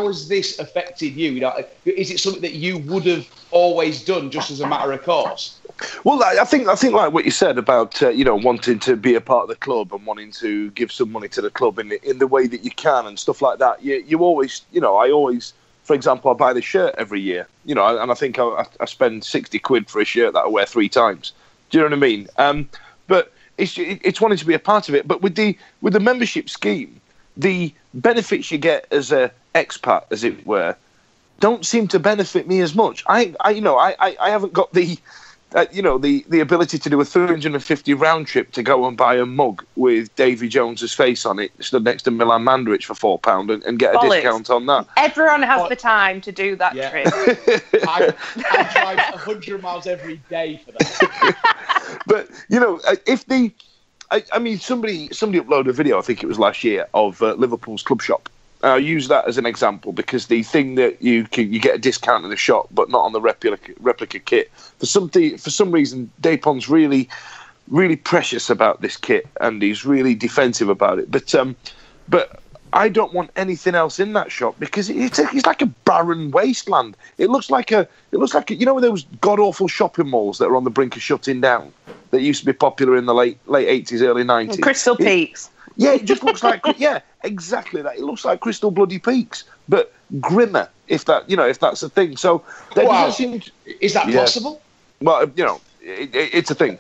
has this affected you? Is it something that you would have always done just as a matter of course? Well, I think like what you said about wanting to be a part of the club and wanting to give some money to the club in the way that you can and stuff like that. You always, I always, for example, I buy the shirt every year, and I think I spend 60 quid for a shirt that I wear 3 times. Do you know what I mean? But it's wanting to be a part of it. But with the membership scheme, the benefits you get as a expat, as it were, don't seem to benefit me as much. I haven't got the ability to do a 350 round trip to go and buy a mug with Davy Jones's face on it, stood next to Milan Mandaric for £4 and get a discount on that. Everyone has the time to do that trip. I drive 100 miles every day for that. But somebody uploaded a video, I think it was last year, of Liverpool's club shop. I use that as an example because the thing that you get a discount in the shop, but not on the replica kit. For some reason, Dapon's really, really precious about this kit, and he's really defensive about it. But I don't want anything else in that shop because it's like a barren wasteland. It looks like those god awful shopping malls that are on the brink of shutting down that used to be popular in the late 80s, early 90s. Crystal Peaks. Yeah, it just looks like exactly that. It looks like Crystal Bloody Peaks, but grimmer. If that's a thing. So is that possible? Well, it's a thing.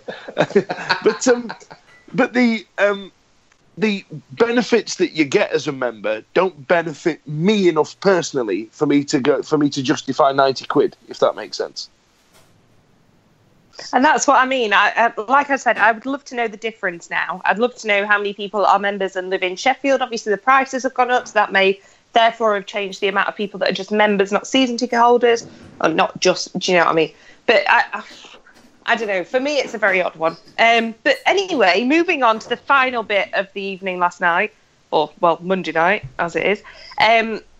but the benefits that you get as a member don't benefit me enough personally for me to justify 90 quid, if that makes sense. And that's what I mean. Like I said, I would love to know the difference now. I'd love to know how many people are members and live in Sheffield. Obviously, the prices have gone up, so that may therefore have changed the amount of people that are just members, not season ticket holders, or not just, do you know what I mean? But I don't know. For me, it's a very odd one. But anyway, moving on to the final bit of the evening last night, or, well, Monday night, as it is.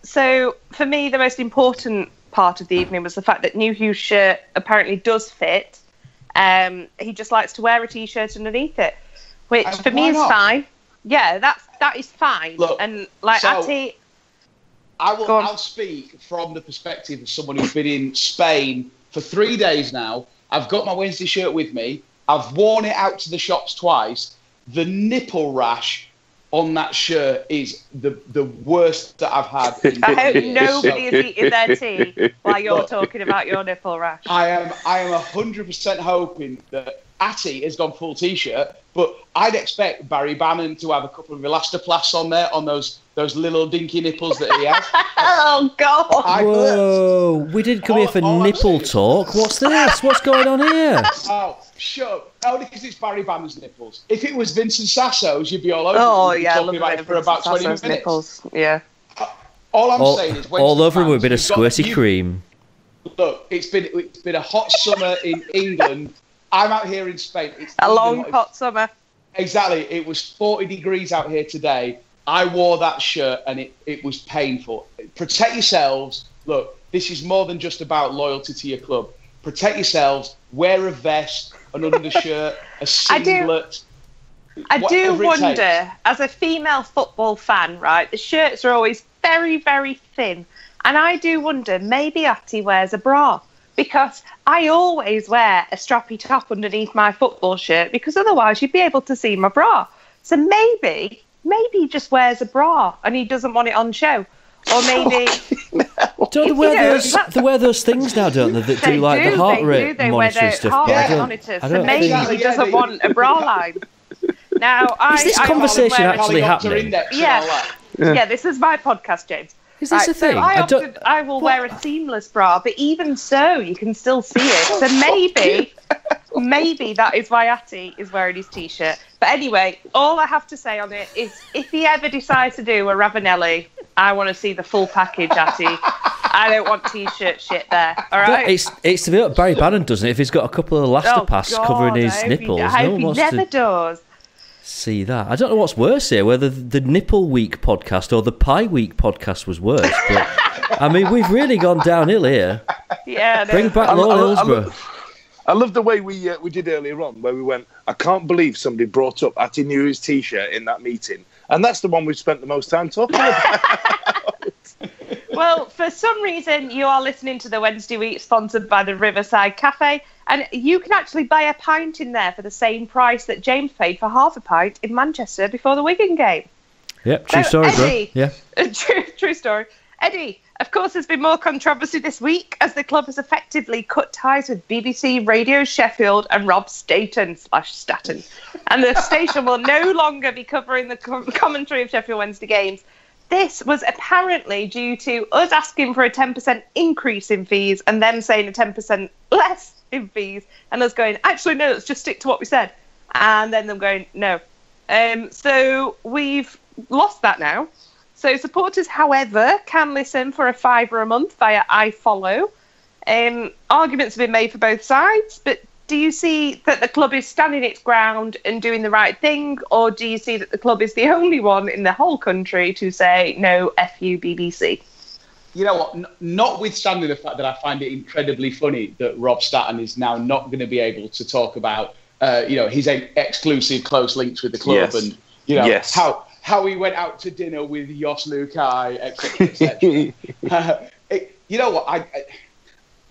So for me, the most important part of the evening was the fact that New Hugh's shirt apparently does fit. He just likes to wear a T-shirt underneath it, which for me is fine. Yeah, that is fine. Look, and like Atty, I'll speak from the perspective of someone who's been in Spain for 3 days now. I've got my Wednesday shirt with me. I've worn it out to the shops twice. The nipple rash on that shirt is the worst that I've had. I hope nobody is eating their tea while you're talking about your nipple rash. I am 100% hoping that Atty has gone full T-shirt, but I'd expect Barry Bannon to have a couple of elastoplasts on there, on those little dinky nipples that he has. Oh, God. Whoa, we didn't come here for nipple talk. What's this? What's going on here? Oh, shut up. Only because it's Barry Bannon's nipples. If it was Vincent Sasso's, you'd be all over talking about it for about 20 minutes. Nipples. Yeah. All I'm saying is... all over him with a bit of squirty cream. Look, it's been a hot summer in England. I'm out here in Spain. It's a long, hot summer. Exactly. It was 40 degrees out here today. I wore that shirt and it was painful. Protect yourselves. Look, this is more than just about loyalty to your club. Protect yourselves. Wear a vest, an undershirt, a singlet. I do wonder, as a female football fan, right, the shirts are always very, very thin. And I do wonder, maybe Atty wears a bra. Because I always wear a strappy top underneath my football shirt, because otherwise you'd be able to see my bra. So maybe he just wears a bra and he doesn't want it on show. Or maybe... Don't they wear those things now, don't they? That do like the heart rate monitoring stuff. Heart rate monitors. So maybe he doesn't want a bra line. Now, is this conversation actually happening? Yeah, this is my podcast, James. Is this a thing? So I will wear a seamless bra, but even so, you can still see it. So maybe that is why Atty is wearing his T-shirt. But anyway, all I have to say on it is, if he ever decides to do a Ravanelli, I want to see the full package, Atty. I don't want T-shirt shit there. All right. It's to be what Barry Bannon doesn't. If he's got a couple of elastopasts covering his nipples, I hope he never does. See that. I don't know what's worse here, whether the Nipple Week podcast or the Pie Week podcast was worse. But I mean, we've really gone downhill here. Yeah. Bring back Lord Hillsborough. I love the way we did earlier on, where we went, I can't believe somebody brought up Atty Newey's T-shirt in that meeting. And that's the one we've spent the most time talking about. Well, for some reason, you are listening to the Wednesday Week sponsored by the Riverside Cafe. And you can actually buy a pint in there for the same price that James paid for half a pint in Manchester before the Wigan game. Yep, true story, Eddie, bro. Yeah. True story. Eddie, of course, there's been more controversy this week as the club has effectively cut ties with BBC Radio Sheffield and Rob Staten. And the station will no longer be covering the commentary of Sheffield Wednesday games. This was apparently due to us asking for a 10% increase in fees and them saying a 10% less in fees, and us going, actually, no, let's just stick to what we said. And then them going, no. So we've lost that now. So supporters, however, can listen for £5 a month via iFollow. Arguments have been made for both sides, but do you see that the club is standing its ground and doing the right thing, or do you see that the club is the only one in the whole country to say, no, F you, BBC? You know what? Notwithstanding the fact that I find it incredibly funny that Rob Staten is now not going to be able to talk about, his exclusive close links with the club, Yes. and how he went out to dinner with Jos Lukai, etc. You know what?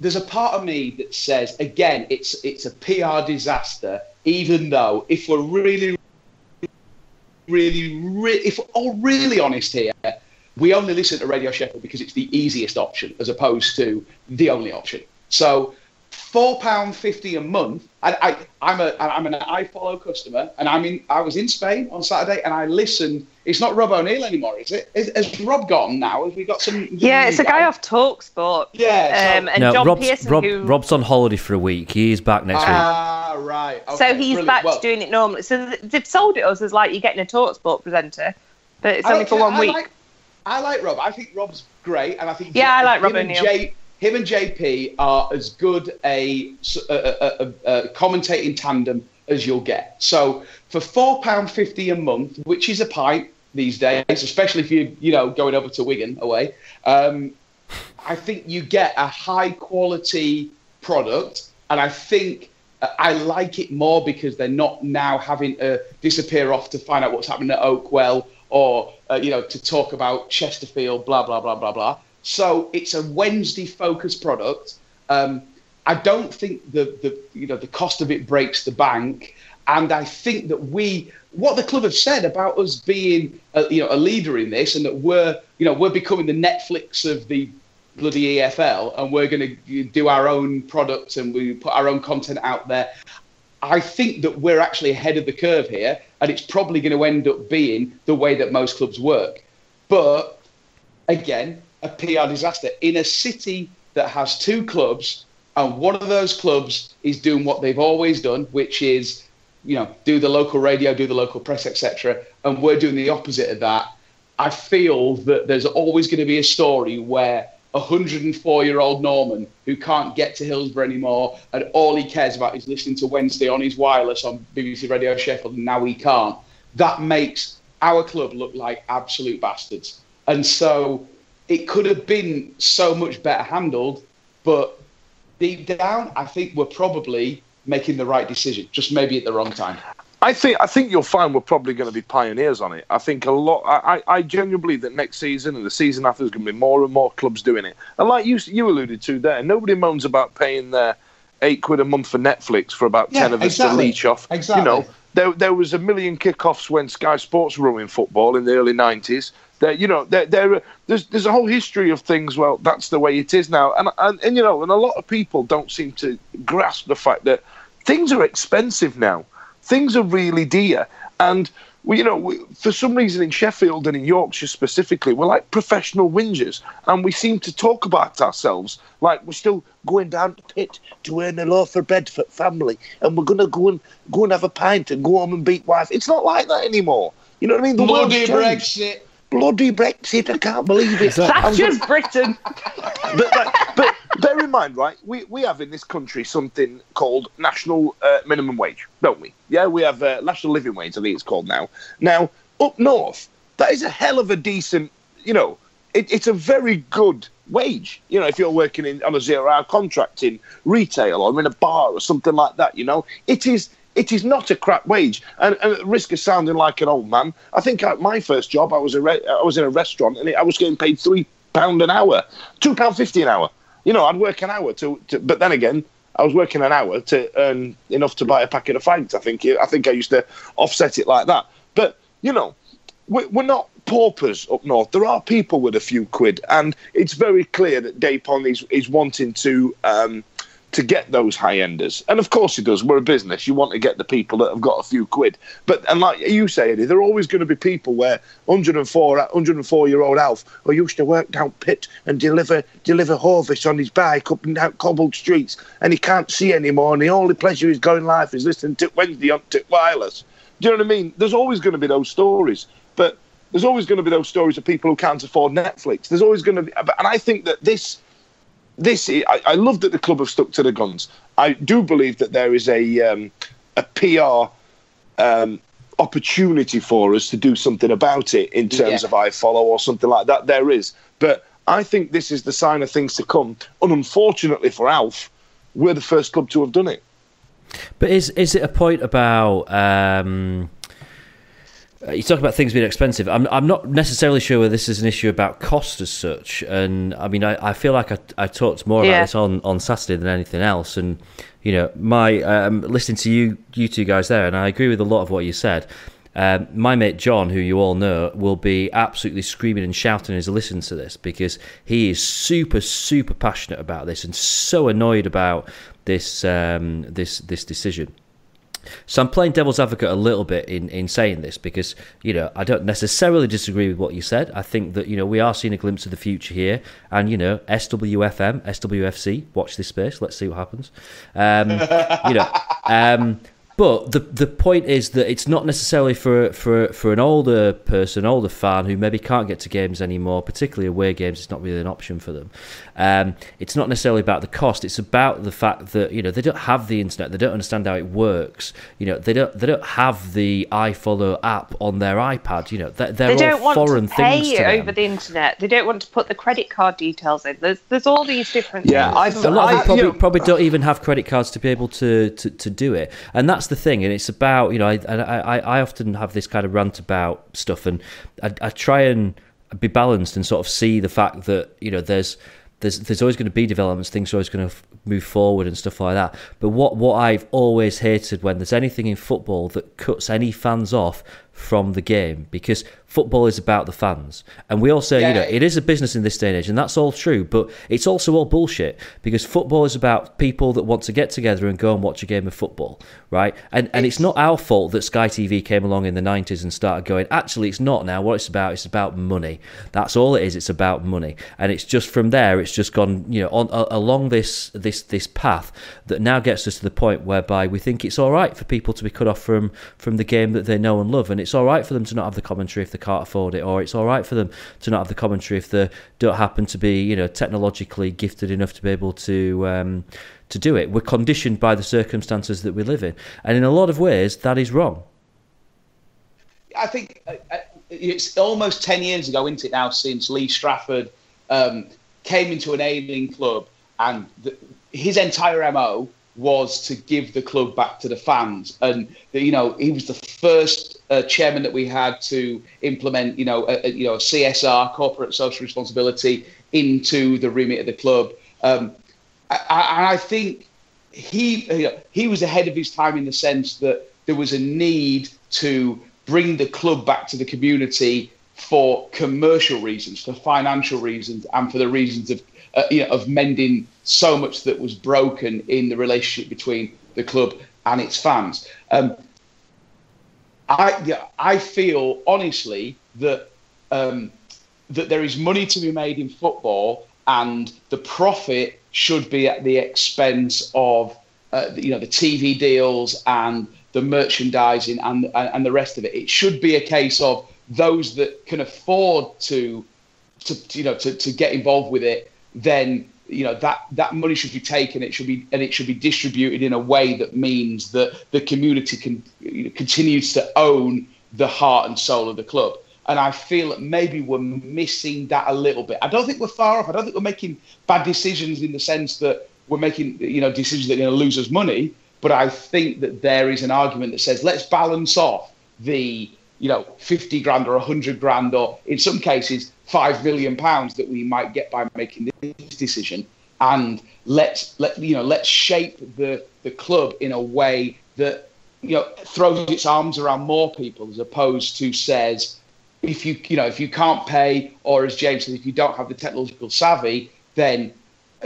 There's a part of me that says, again, it's a PR disaster. Even though, if we're really honest here, we only listen to Radio Sheffield because it's the easiest option as opposed to the only option. So £4.50 a month. I'm an iFollow customer, and I was in Spain on Saturday, and I listened. It's not Rob O'Neill anymore, is it? Has Rob gone now? Have we got some? Yeah, it's a guy off TalkSport. Yeah. And John Pearson, Rob's on holiday for a week. He is back next week. Ah, right. Okay, so he's brilliant. back to doing it normally. So they've sold it us as like you're getting a TalkSport presenter, but it's only for 1 week. I like Rob. I think Rob's great, and I think I like Rob O'Neill. Him and JP are as good a commentating tandem as you'll get. So for £4.50 a month, which is a pint these days, especially if you're going over to Wigan away, I think you get a high quality product, and I think I like it more because they're not now having to disappear off to find out what's happening at Oakwell or to talk about Chesterfield, blah blah blah blah blah. So it's a Wednesday focused product. I don't think the cost of it breaks the bank, and I think that what the club have said about us being a leader in this, and that we're becoming the Netflix of the bloody EFL, and we're going to do our own product and we put our own content out there. I think that we're actually ahead of the curve here, and it's probably going to end up being the way that most clubs work. But again, a PR disaster in a city that has two clubs, and one of those clubs is doing what they've always done, which is, do the local radio, do the local press, etc. And we're doing the opposite of that. I feel that there's always going to be a story where a 104-year-old Norman who can't get to Hillsborough anymore, and all he cares about is listening to Wednesday on his wireless on BBC Radio Sheffield, and now he can't. That makes our club look like absolute bastards. And so it could have been so much better handled, but deep down, I think we're probably making the right decision, just maybe at the wrong time. I think you'll find we're probably going to be pioneers on it. I think a lot. I genuinely believe that next season and the season after, there's going to be more and more clubs doing it. And like you alluded to there, nobody moans about paying their £8 a month for Netflix for about 10 of us to leech off. Exactly. There was a million kickoffs when Sky Sports were running football in the early 90s. There's a whole history of things. Well, that's the way it is now, and a lot of people don't seem to grasp the fact that things are expensive now. Things are really dear, and for some reason in Sheffield and in Yorkshire specifically, we're like professional whingers, and we seem to talk about ourselves like we're still going down to the pit to earn a loaf of bread for family, and we're going to go and have a pint and go home and beat wife. It's not like that anymore. You know what I mean? Bloody Brexit. Bloody Brexit, I can't believe it. That's just Britain. But bear in mind, right, we have in this country something called national minimum wage, don't we? Yeah, we have national living wage, I think it's called now. Now, up north, that is a hell of a decent, it's a very good wage. You know, if you're working on a 0-hour contract in retail or in a bar or something like that, you know, it is not a crap wage. And at the risk of sounding like an old man, I think my first job, I was in a restaurant and I was getting paid £3 an hour, £2.50 an hour. You know, I'd work an hour but then again, I was working an hour to earn enough to buy a packet of fags. I think I used to offset it like that. But, you know, we're not paupers up north. There are people with a few quid, and it's very clear that Dapon is wanting to get those high-enders. And of course he does. We're a business. You want to get the people that have got a few quid. And like you say, Eddie, there are always going to be people where 104-year-old Alf, who used to work down pit and deliver Horvis on his bike up and down cobbled streets, and he can't see anymore, and the only pleasure he's got in life is listening to Wednesday on Tip Wireless. Do you know what I mean? There's always going to be those stories. But there's always going to be those stories of people who can't afford Netflix. There's always going to be... And I think that I love that the club have stuck to the guns. I do believe that there is a PR opportunity for us to do something about it in terms of iFollow or something like that. There is. But I think this is the sign of things to come. And unfortunately for Alf, we're the first club to have done it. But is it a point about... you talk about things being expensive. I'm not necessarily sure whether this is an issue about cost as such. And I mean, I feel like I talked more about this on Saturday than anything else. And you know, my listening to you two guys there, and I agree with a lot of what you said. My mate John, who you all know, will be absolutely screaming and shouting as he listens to this, because he is super, super passionate about this and so annoyed about this this decision. So I'm playing devil's advocate a little bit in saying this, because, you know, I don't necessarily disagree with what you said. I think that, you know, we are seeing a glimpse of the future here, and, you know, SWFM, SWFC, watch this space, let's see what happens. You know, but the point is that it's not necessarily for an older person, older fan who maybe can't get to games anymore, particularly away games. It's not really an option for them. It's not necessarily about the cost. It's about the fact that, you know, they don't have the internet. They don't understand how it works. You know, they don't have the iFollow app on their iPad. You know, they're all foreign things to them. They don't want to pay over the internet. They don't want to put the credit card details in. There's all these different things. A lot of them probably don't even have credit cards to be able to do it. And that's the thing. And it's about, you know, I often have this kind of rant about stuff, and I try and be balanced and sort of see the fact that, you know, there's always going to be developments, things are always going to move forward and stuff like that. But what I've always hated when there's anything in football that cuts any fans off from the game, because football is about the fans, and we all say, you know, it is a business in this day and age, and that's all true, but it's also all bullshit, because football is about people that want to get together and go and watch a game of football, right? And it's not our fault that Sky TV came along in the 90s and started going, actually it's not now, what it's about money. That's all it is. It's about money. And it's just from there, it's just gone, you know, along this path that now gets us to the point whereby we think it's all right for people to be cut off from the game that they know and love, and it's all right for them to not have the commentary if they can't afford it, or it's all right for them to not have the commentary if they don't happen to be, you know, technologically gifted enough to be able to do it. We're conditioned by the circumstances that we live in, and in a lot of ways that is wrong. I think it's almost 10 years ago, isn't it now, since Lee Strafford came into an ailing club, and his entire MO was to give the club back to the fans. And, you know, he was the first chairman that we had to implement, you know, a CSR, corporate social responsibility, into the remit of the club. I think he was ahead of his time in the sense that there was a need to bring the club back to the community for commercial reasons, for financial reasons, and for the reasons of mending so much that was broken in the relationship between the club and its fans. I feel honestly that that there is money to be made in football, and the profit should be at the expense of the TV deals and the merchandising and the rest of it. It should be a case of those that can afford to get involved with it, then that money should be taken. It should be distributed in a way that means that the community continues to own the heart and soul of the club. And I feel that maybe we're missing that a little bit. I don't think we're far off. I don't think we're making bad decisions in the sense that we're making, decisions that are going to lose us money. But I think that there is an argument that says, let's balance off the, 50 grand or 100 grand, or in some cases, £5 million that we might get by making this decision. And let's shape the club in a way that, throws its arms around more people, as opposed to says, if you can't pay, or as James says, if you don't have the technological savvy, then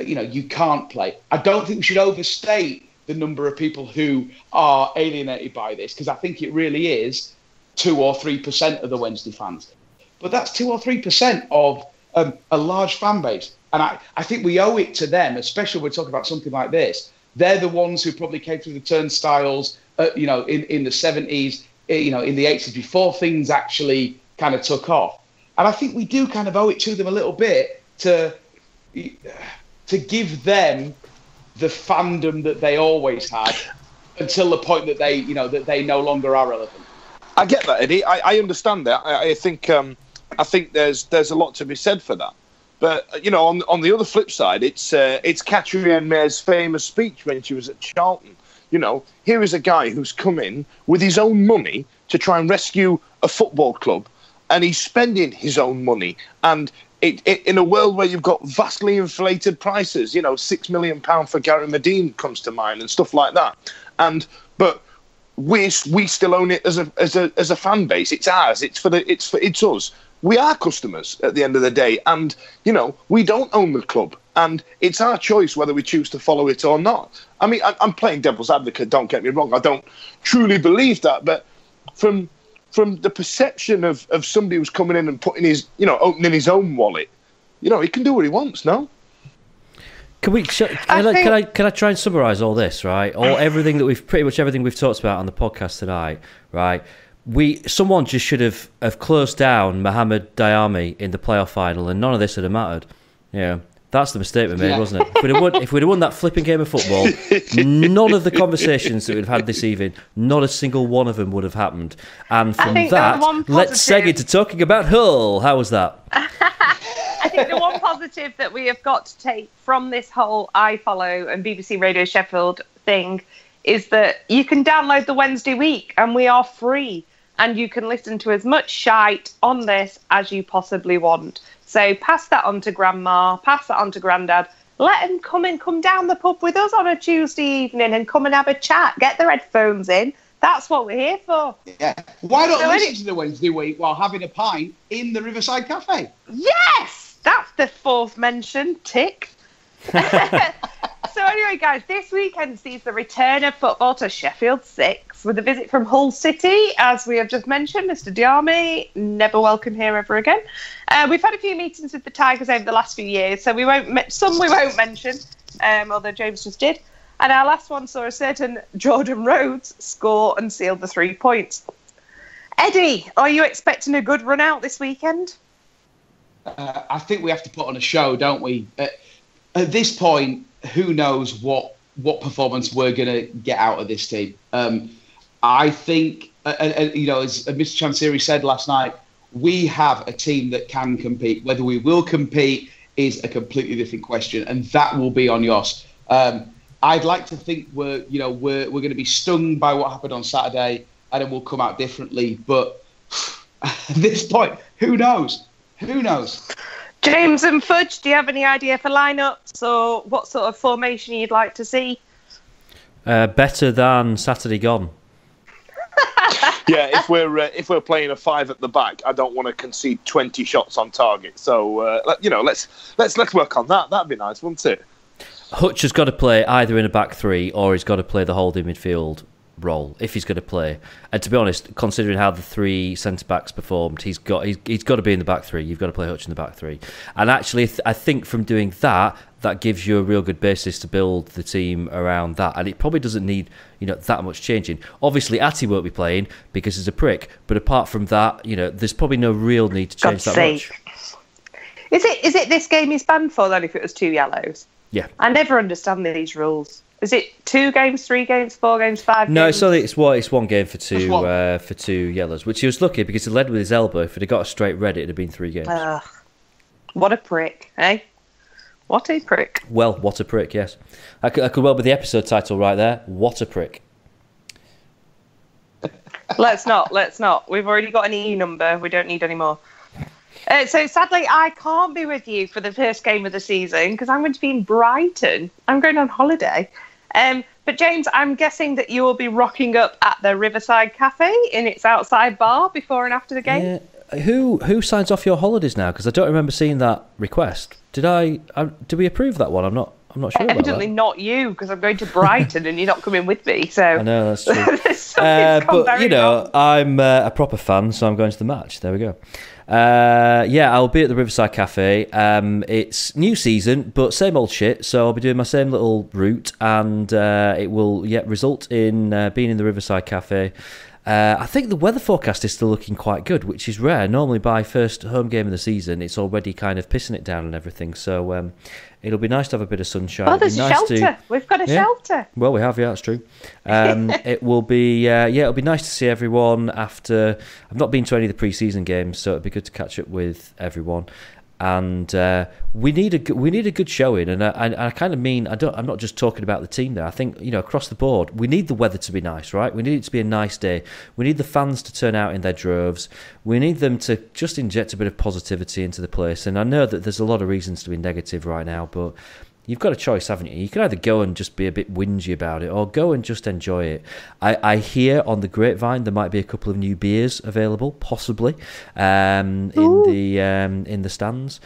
you can't play. I don't think we should overstate the number of people who are alienated by this, because I think it really is 2 or 3% of the Wednesday fans. But that's 2 or 3% of a large fan base, and I think we owe it to them, especially when we're talking about something like this. They're the ones who probably came through the turnstiles, in the 70s, in the 80s, before things actually kind of took off. And I think we do kind of owe it to them a little bit to give them the fandom that they always had, until the point that they no longer are relevant. I get that, Eddie. I understand that. I think there's a lot to be said for that. But on the other flip side, it's Catherine May's famous speech when she was at Charlton. Here is a guy who's come in with his own money to try and rescue a football club, and he's spending his own money. And in a world where you've got vastly inflated prices, £6 million for Gary Medine comes to mind and stuff like that. But we still own it as a fan base. It's ours. It's us. We are customers at the end of the day, and we don't own the club, and it's our choice whether we choose to follow it or not. I mean, I'm playing devil's advocate. Don't get me wrong. I don't truly believe that, but from the perception of somebody who's coming in and putting his, opening his own wallet, he can do what he wants. No. Can I try and summarise all this, right? Everything we've talked about on the podcast tonight, right? Someone just should have closed down Mo Diame in the playoff final, and none of this would have mattered. That's the mistake we made, wasn't it? If we'd have won that flipping game of football, none of the conversations that we've had this evening, not a single one of them would have happened. And from that, let's seg into talking about Hull. How was that? I think the one positive that we have got to take from this whole iFollow and BBC Radio Sheffield thing is that you can download the Wednesday Week, and we are free, and you can listen to as much shite on this as you possibly want. So pass that on to Grandma, pass that on to Grandad. Let them come down the pub with us on a Tuesday evening and come and have a chat. Get their headphones in. That's what we're here for. Yeah. Why not listen to the Wednesday Week while having a pint in the Riverside Cafe? Yes! That's the fourth mention. Tick. So anyway, guys, this weekend sees the return of football to Sheffield 6 with a visit from Hull City, as we have just mentioned. Mr. Diame, never welcome here ever again. We've had a few meetings with the Tigers over the last few years, so we won't mention, although James just did. And our last one saw a certain Jordan Rhodes score and seal the 3 points. Eddie, are you expecting a good run out this weekend? I think we have to put on a show, don't we? At this point, who knows what performance we're going to get out of this team. I think, as Mr. Chansiri said last night, we have a team that can compete. Whether we will compete is a completely different question, and that will be on Jos. I'd like to think we're going to be stung by what happened on Saturday, and it will come out differently. But at this point, who knows? Who knows? James and Fudge, do you have any idea for lineups or what sort of formation you'd like to see? Better than Saturday gone. Yeah, if we're playing a 5 at the back, I don't want to concede 20 shots on target. So let's work on that. That'd be nice, wouldn't it? Hutch has got to play either in a back 3 or he's got to play the holding midfield role if he's going to play. And to be honest, considering how the 3 centre backs performed, he's got to be in the back 3. You've got to play Hutch in the back 3. And actually, I think from doing that gives you a real good basis to build the team around that. And it probably doesn't need that much changing. Obviously, Atty won't be playing because he's a prick. But apart from that, there's probably no real need to change that much. Is it this game he's banned for then? If it was 2 yellows, Yeah. I never understand these rules. Is it 2 games, 3 games, 4 games, 5 games? No, it's one game for two yellows, which he was lucky because he led with his elbow. If he'd have got a straight red, it'd have been 3 games. What a prick, eh? What a prick. Well, what a prick, yes. I could well be the episode title right there. What a prick. Let's not. We've already got an E number. We don't need any more. So sadly, I can't be with you for the first game of the season because I'm going to be in Brighton. I'm going on holiday. But James, I'm guessing that you will be rocking up at the Riverside Cafe in its outside bar before and after the game. Yeah. Who signs off your holidays now? Because I don't remember seeing that request. Did we approve that one? I'm not sure. Evidently about that. not you, because I'm going to Brighton and you're not coming with me. So I know that's true. But you know, wrong. I'm a proper fan, so I'm going to the match. There we go. I'll be at the Riverside Cafe. It's new season, but same old shit. So I'll be doing my same little route, and it will result in being in the Riverside Cafe. I think the weather forecast is still looking quite good, which is rare. Normally, by first home game of the season, it's already kind of pissing it down and everything. So it'll be nice to have a bit of sunshine. Oh, there's a shelter. We've got a shelter. Well, we have, yeah, that's true. It will be, it'll be nice to see everyone after. I've not been to any of the pre-season games, so it'll be good to catch up with everyone. And we need a good showing, and I kind of mean I'm not just talking about the team there. I think across the board we need the weather to be nice, right? We need it to be a nice day. We need the fans to turn out in their droves. We need them to just inject a bit of positivity into the place. And I know that there's a lot of reasons to be negative right now, but you've got a choice, haven't you? You can either go and just be a bit whingy about it, or go and just enjoy it. I hear on the grapevine there might be a couple of new beers available, possibly, in the stands,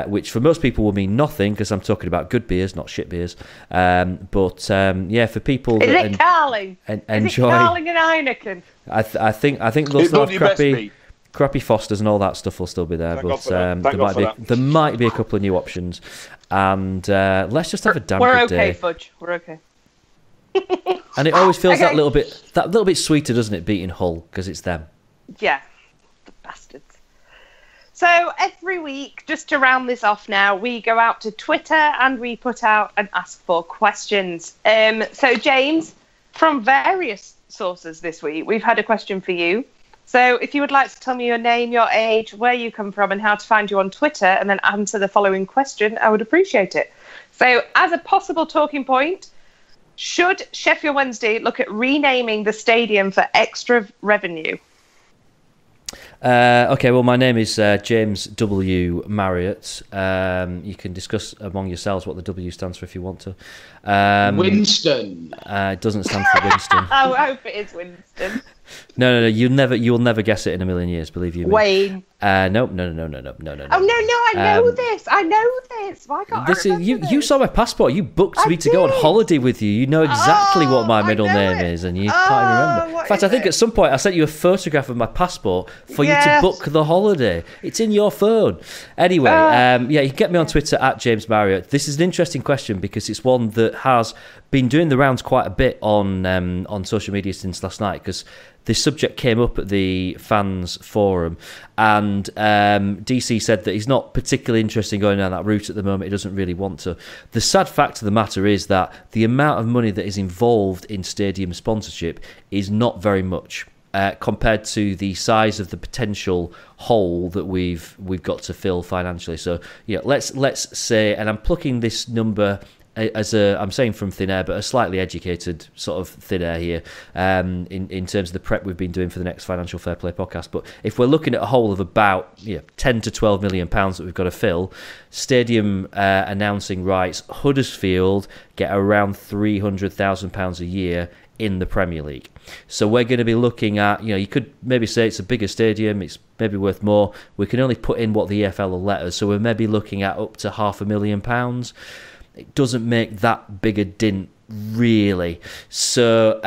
which for most people will mean nothing because I'm talking about good beers, not shit beers. For people is it Carling? Enjoy. Is it Carling and Heineken? I think they'll still have crappy Fosters and all that stuff will still be there, but there might be a couple of new options. And let's just have a damn good day. We're okay, Fudge. We're okay. And it always feels that little bit sweeter, doesn't it, beating Hull, because it's them. Yeah, the bastards. So every week, just to round this off now, we go out to Twitter and we put out and ask for questions. So James, from various sources this week, we've had a question for you. So if you would like to tell me your name, your age, where you come from, and how to find you on Twitter, and then answer the following question, I would appreciate it. So as a possible talking point, should Sheffield Wednesday look at renaming the stadium for extra revenue? Okay, well, my name is James W. Marriott. You can discuss among yourselves what the W stands for if you want to. Winston. It doesn't stand for Winston. I hope it is Winston. No. You'll never guess it in a million years. Believe you me. Wayne. No. Oh no! I know this. Why can't I remember this? You saw my passport. You booked me to go on holiday with you. You know exactly what my middle name is, and you can't remember. In fact, I think at some point I sent you a photograph of my passport for you to book the holiday. It's in your phone. Anyway, you can get me on Twitter at James Marriott. This is an interesting question because it's one that has been doing the rounds quite a bit on social media since last night, because this subject came up at the fans forum, and DC said that he's not particularly interested in going down that route at the moment. He doesn't really want to. The sad fact of the matter is that the amount of money that is involved in stadium sponsorship is not very much compared to the size of the potential hole that we've got to fill financially. So let's say, and I'm plucking this number I'm saying from thin air, but a slightly educated sort of thin air here in terms of the prep we've been doing for the next Financial Fair Play podcast. But if we're looking at a hole of about 10 to 12 million pounds that we've got to fill, stadium announcing rights, Huddersfield get around £300,000 a year in the Premier League. So we're going to be looking at, you could maybe say it's a bigger stadium, it's maybe worth more. We can only put in what the EFL will let us, so we're maybe looking at up to £500,000. It doesn't make that big a dint, really. So,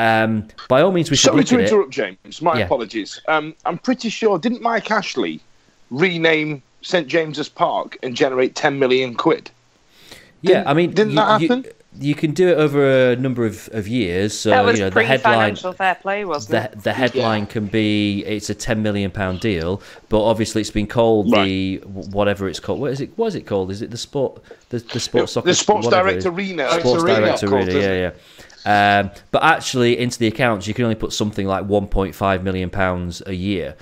by all means, we should look at it. Sorry to interrupt, James. My apologies. I'm pretty sure, didn't Mike Ashley rename St James's Park and generate 10 million quid? Yeah, I mean... Didn't that happen? you can do it over a number of years. So that was the headline, pre-financial fair play, wasn't it? The headline can be it's a £10 million deal, but obviously it's been called the whatever it's called. What is it called? Is it the sports soccer? The Sports Direct Arena. Sports Direct Arena. Yeah. But actually, into the accounts, you can only put something like £1.5 million a year.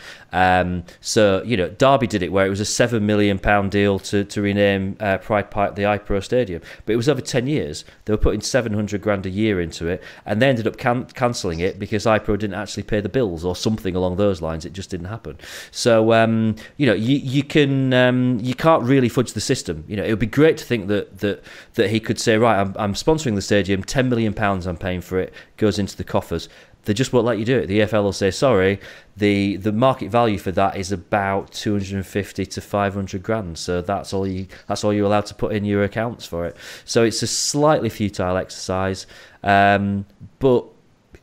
So Derby did it where it was a £7 million deal to rename Pride Park the iPro Stadium, but it was over 10 years. They were putting $700,000 a year into it, and they ended up cancelling it because iPro didn't actually pay the bills or something along those lines. It just didn't happen. So you can't really fudge the system. It would be great to think that he could say, right, I'm sponsoring the stadium, £10 million I'm paying for it, goes into the coffers. They just won't let you do it. The EFL will say, sorry, the market value for that is about 250 to 500 grand. So that's all you're allowed to put in your accounts for it. So it's a slightly futile exercise, but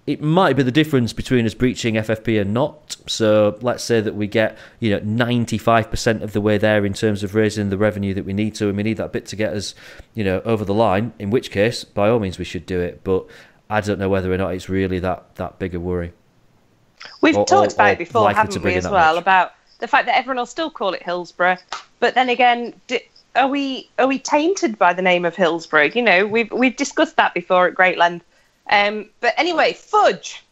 it might be the difference between us breaching FFP and not. So let's say that we get 95% of the way there in terms of raising the revenue that we need to, and we need that bit to get us over the line, in which case by all means we should do it. But I don't know whether or not it's really that big a worry. We've talked about it before, haven't we, as well, about the fact that everyone will still call it Hillsborough, but then again, are we tainted by the name of Hillsborough? We've discussed that before at great length. But anyway, Fudge,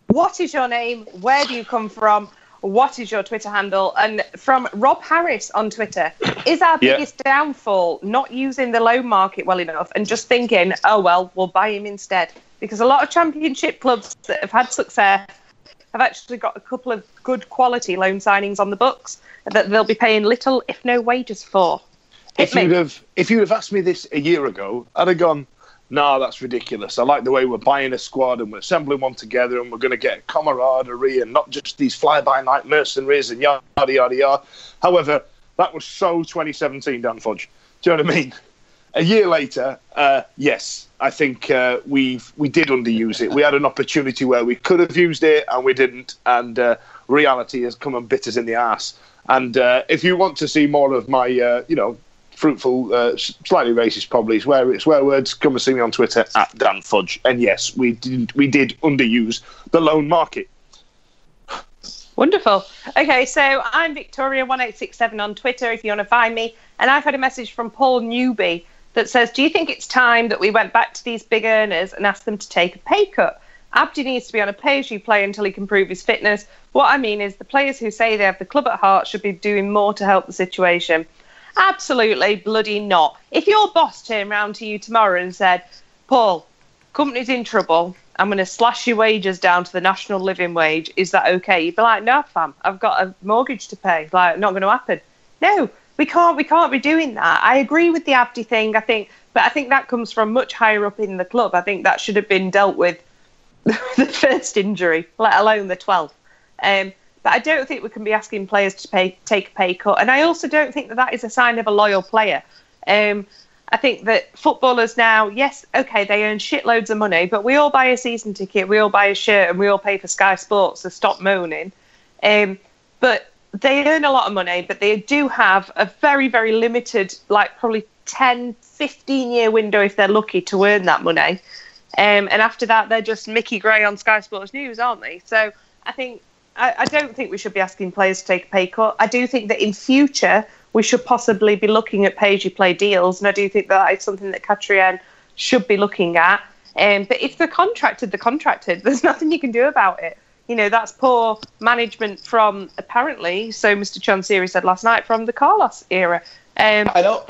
what is your name? Where do you come from? What is your Twitter handle? And from Rob Harris on Twitter, is our biggest downfall not using the loan market well enough and just thinking, oh, well, we'll buy him instead? Because a lot of championship clubs that have had success have actually got a couple of good quality loan signings on the books that they'll be paying little, if no wages for. If you'd have asked me this a year ago, I'd have gone, no, that's ridiculous. I like the way we're buying a squad and we're assembling one together and we're going to get camaraderie and not just these fly-by-night mercenaries and yada, yada, yada. However, that was so 2017, Dan Fudge. Do you know what I mean? A year later, yes, I think we did underuse it. We had an opportunity where we could have used it and we didn't. And reality has come and bit us in the arse. And if you want to see more of my, fruitful, slightly racist probably swear words, come and see me on Twitter at Dan Fudge. And yes, we did underuse the loan market. Wonderful. Okay, so I'm Victoria1867 on Twitter if you want to find me. And I've had a message from Paul Newby that says, do you think it's time that we went back to these big earners and asked them to take a pay cut? Abdi needs to be on a pay-as-you-play until he can prove his fitness. What I mean is the players who say they have the club at heart should be doing more to help the situation. Absolutely bloody not. If your boss turned round to you tomorrow and said, Paul, company's in trouble, I'm going to slash your wages down to the national living wage, is that okay? You'd be like, no, fam, I've got a mortgage to pay. Like, not going to happen. No, we can't be doing that. I agree with the Abdi thing, but I think that comes from much higher up in the club. I think that should have been dealt with the first injury, let alone the 12th. But I don't think we can be asking players to take a pay cut. And I also don't think that is a sign of a loyal player. I think that footballers now, yes, okay, they earn shitloads of money, but we all buy a season ticket, we all buy a shirt, and we all pay for Sky Sports, so stop moaning. But they earn a lot of money, but they do have a very, very limited, like probably 10, 15-year window if they're lucky to earn that money. And after that, they're just Mickey Gray on Sky Sports News, aren't they? So I don't think we should be asking players to take a pay cut. I do think that in future we should possibly be looking at pay-as-you-play deals, and I do think that is something that Catrian should be looking at. But if they're contracted, they're contracted. There's nothing you can do about it. That's poor management from, apparently, so Mr. Chansiri said last night, from the Carlos era. I know.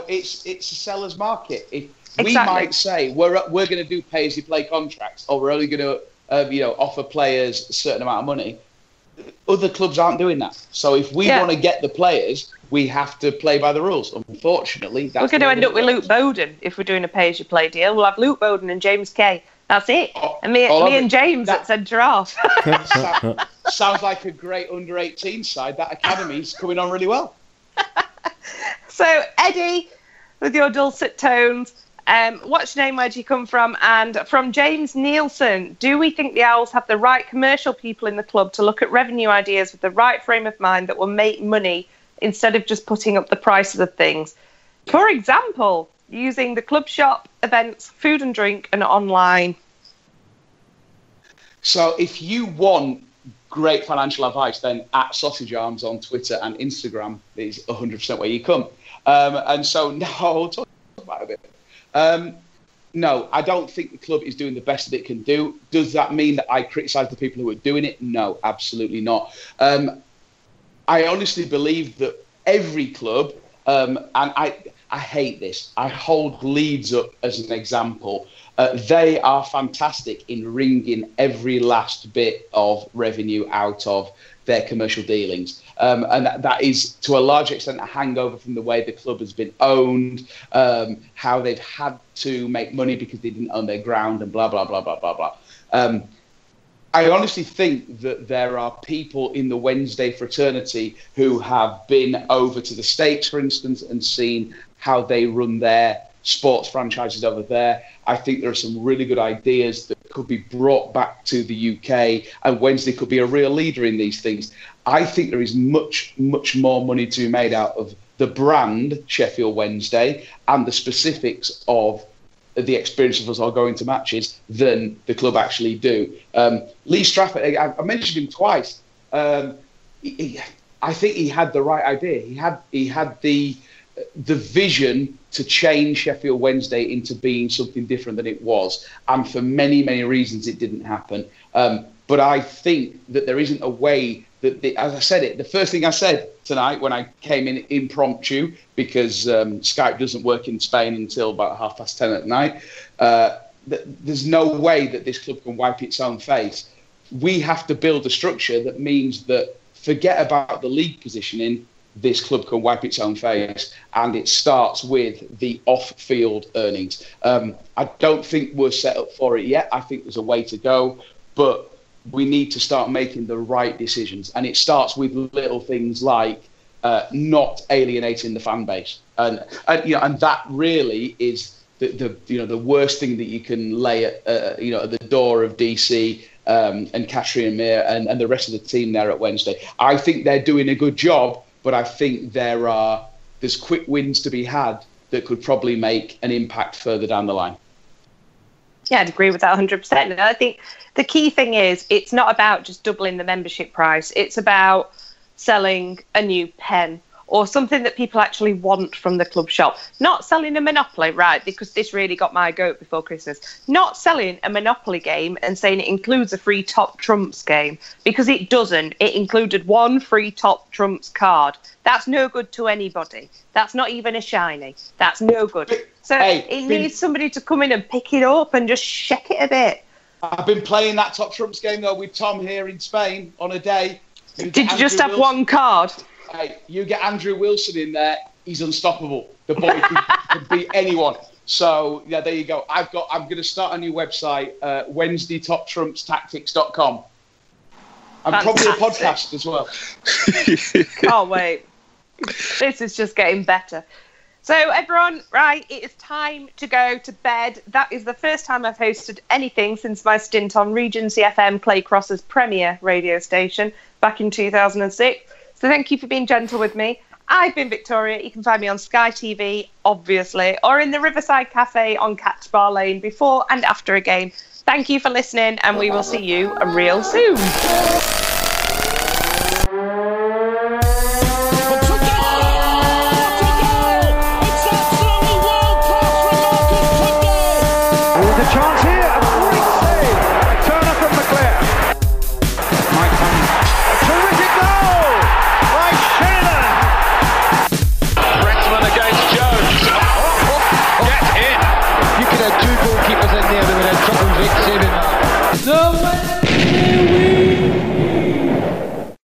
It's a seller's market. We might say we're going to do pay-as-you-play contracts, or we're only going to offer players a certain amount of money. Other clubs aren't doing that. So if we want to get the players, we have to play by the rules. Unfortunately, we're going to end up with Luke Bowden if we're doing a pay-as-you-play deal. We'll have Luke Bowden and James Kay. That's it. And me and James at centre half. Sounds like a great under-18 side. That academy's coming on really well. So, Eddie, with your dulcet tones, what's your name, where do you come from? And from James Nielsen, do we think the Owls have the right commercial people in the club to look at revenue ideas with the right frame of mind that will make money instead of just putting up the prices of things? For example, using the club shop, events, food and drink, and online. So if you want great financial advice, then at Sausage Arms on Twitter and Instagram is 100% where you come. And so now I'll talk about it a bit. No, I don't think the club is doing the best that it can do. Does that mean that I criticise the people who are doing it? No, absolutely not. I honestly believe that every club, and I hate this, I hold Leeds up as an example. They are fantastic in wringing every last bit of revenue out of their commercial dealings. And that is, to a large extent, a hangover from the way the club has been owned, how they've had to make money because they didn't own their ground, and blah, blah, blah, blah, blah, blah. I honestly think that there are people in the Wednesday fraternity who have been over to the States, for instance, and seen how they run their sports franchises over there. I think there are some really good ideas that could be brought back to the UK, and Wednesday could be a real leader in these things. I think there is much, much more money to be made out of the brand Sheffield Wednesday and the specifics of the experience of us all going to matches than the club actually do. Lee Strafford, I mentioned him twice. I think he had the right idea. He had the vision to change Sheffield Wednesday into being something different than it was. And for many, many reasons, it didn't happen. But I think that there isn't a way that, as I said it, the first thing I said tonight when I came in impromptu, because Skype doesn't work in Spain until about 10:30 at night, there's no way that this club can wipe its own face. We have to build a structure that means that, forget about the league positioning, this club can wipe its own face, and it starts with the off-field earnings. I don't think we're set up for it yet. I think there's a way to go, but we need to start making the right decisions, and it starts with little things like not alienating the fan base, and that really is the worst thing that you can lay at the door of DC and Katrina Mir and the rest of the team there at Wednesday. I think they're doing a good job. But I think there's quick wins to be had that could probably make an impact further down the line. Yeah, I'd agree with that 100%. And I think the key thing is it's not about just doubling the membership price. It's about selling a new pen or something that people actually want from the club shop. Not selling a Monopoly, right, because this really got my goat before Christmas. Not selling a Monopoly game and saying it includes a free Top Trumps game, because it doesn't. It included one free Top Trumps card. That's no good to anybody. That's not even a shiny. That's no good. So it needs somebody to come in and pick it up and just shake it a bit. I've been playing that Top Trumps game, though, with Tom here in Spain on a day. Did you just have one card? Hey, you get Andrew Wilson in there, he's unstoppable. The boy can beat anyone. So, yeah, there you go. I'm going to start a new website, WednesdayTopTrumpsTactics.com. And probably a podcast as well. Can't wait. This is just getting better. So, everyone, right, it is time to go to bed. That is the first time I've hosted anything since my stint on Regency FM, Clay Cross's premier radio station back in 2006. So thank you for being gentle with me. I've been Victoria. You can find me on Sky TV, obviously, or in the Riverside Cafe on Catch Bar Lane before and after a game. Thank you for listening, and we will see you real soon. Chance here.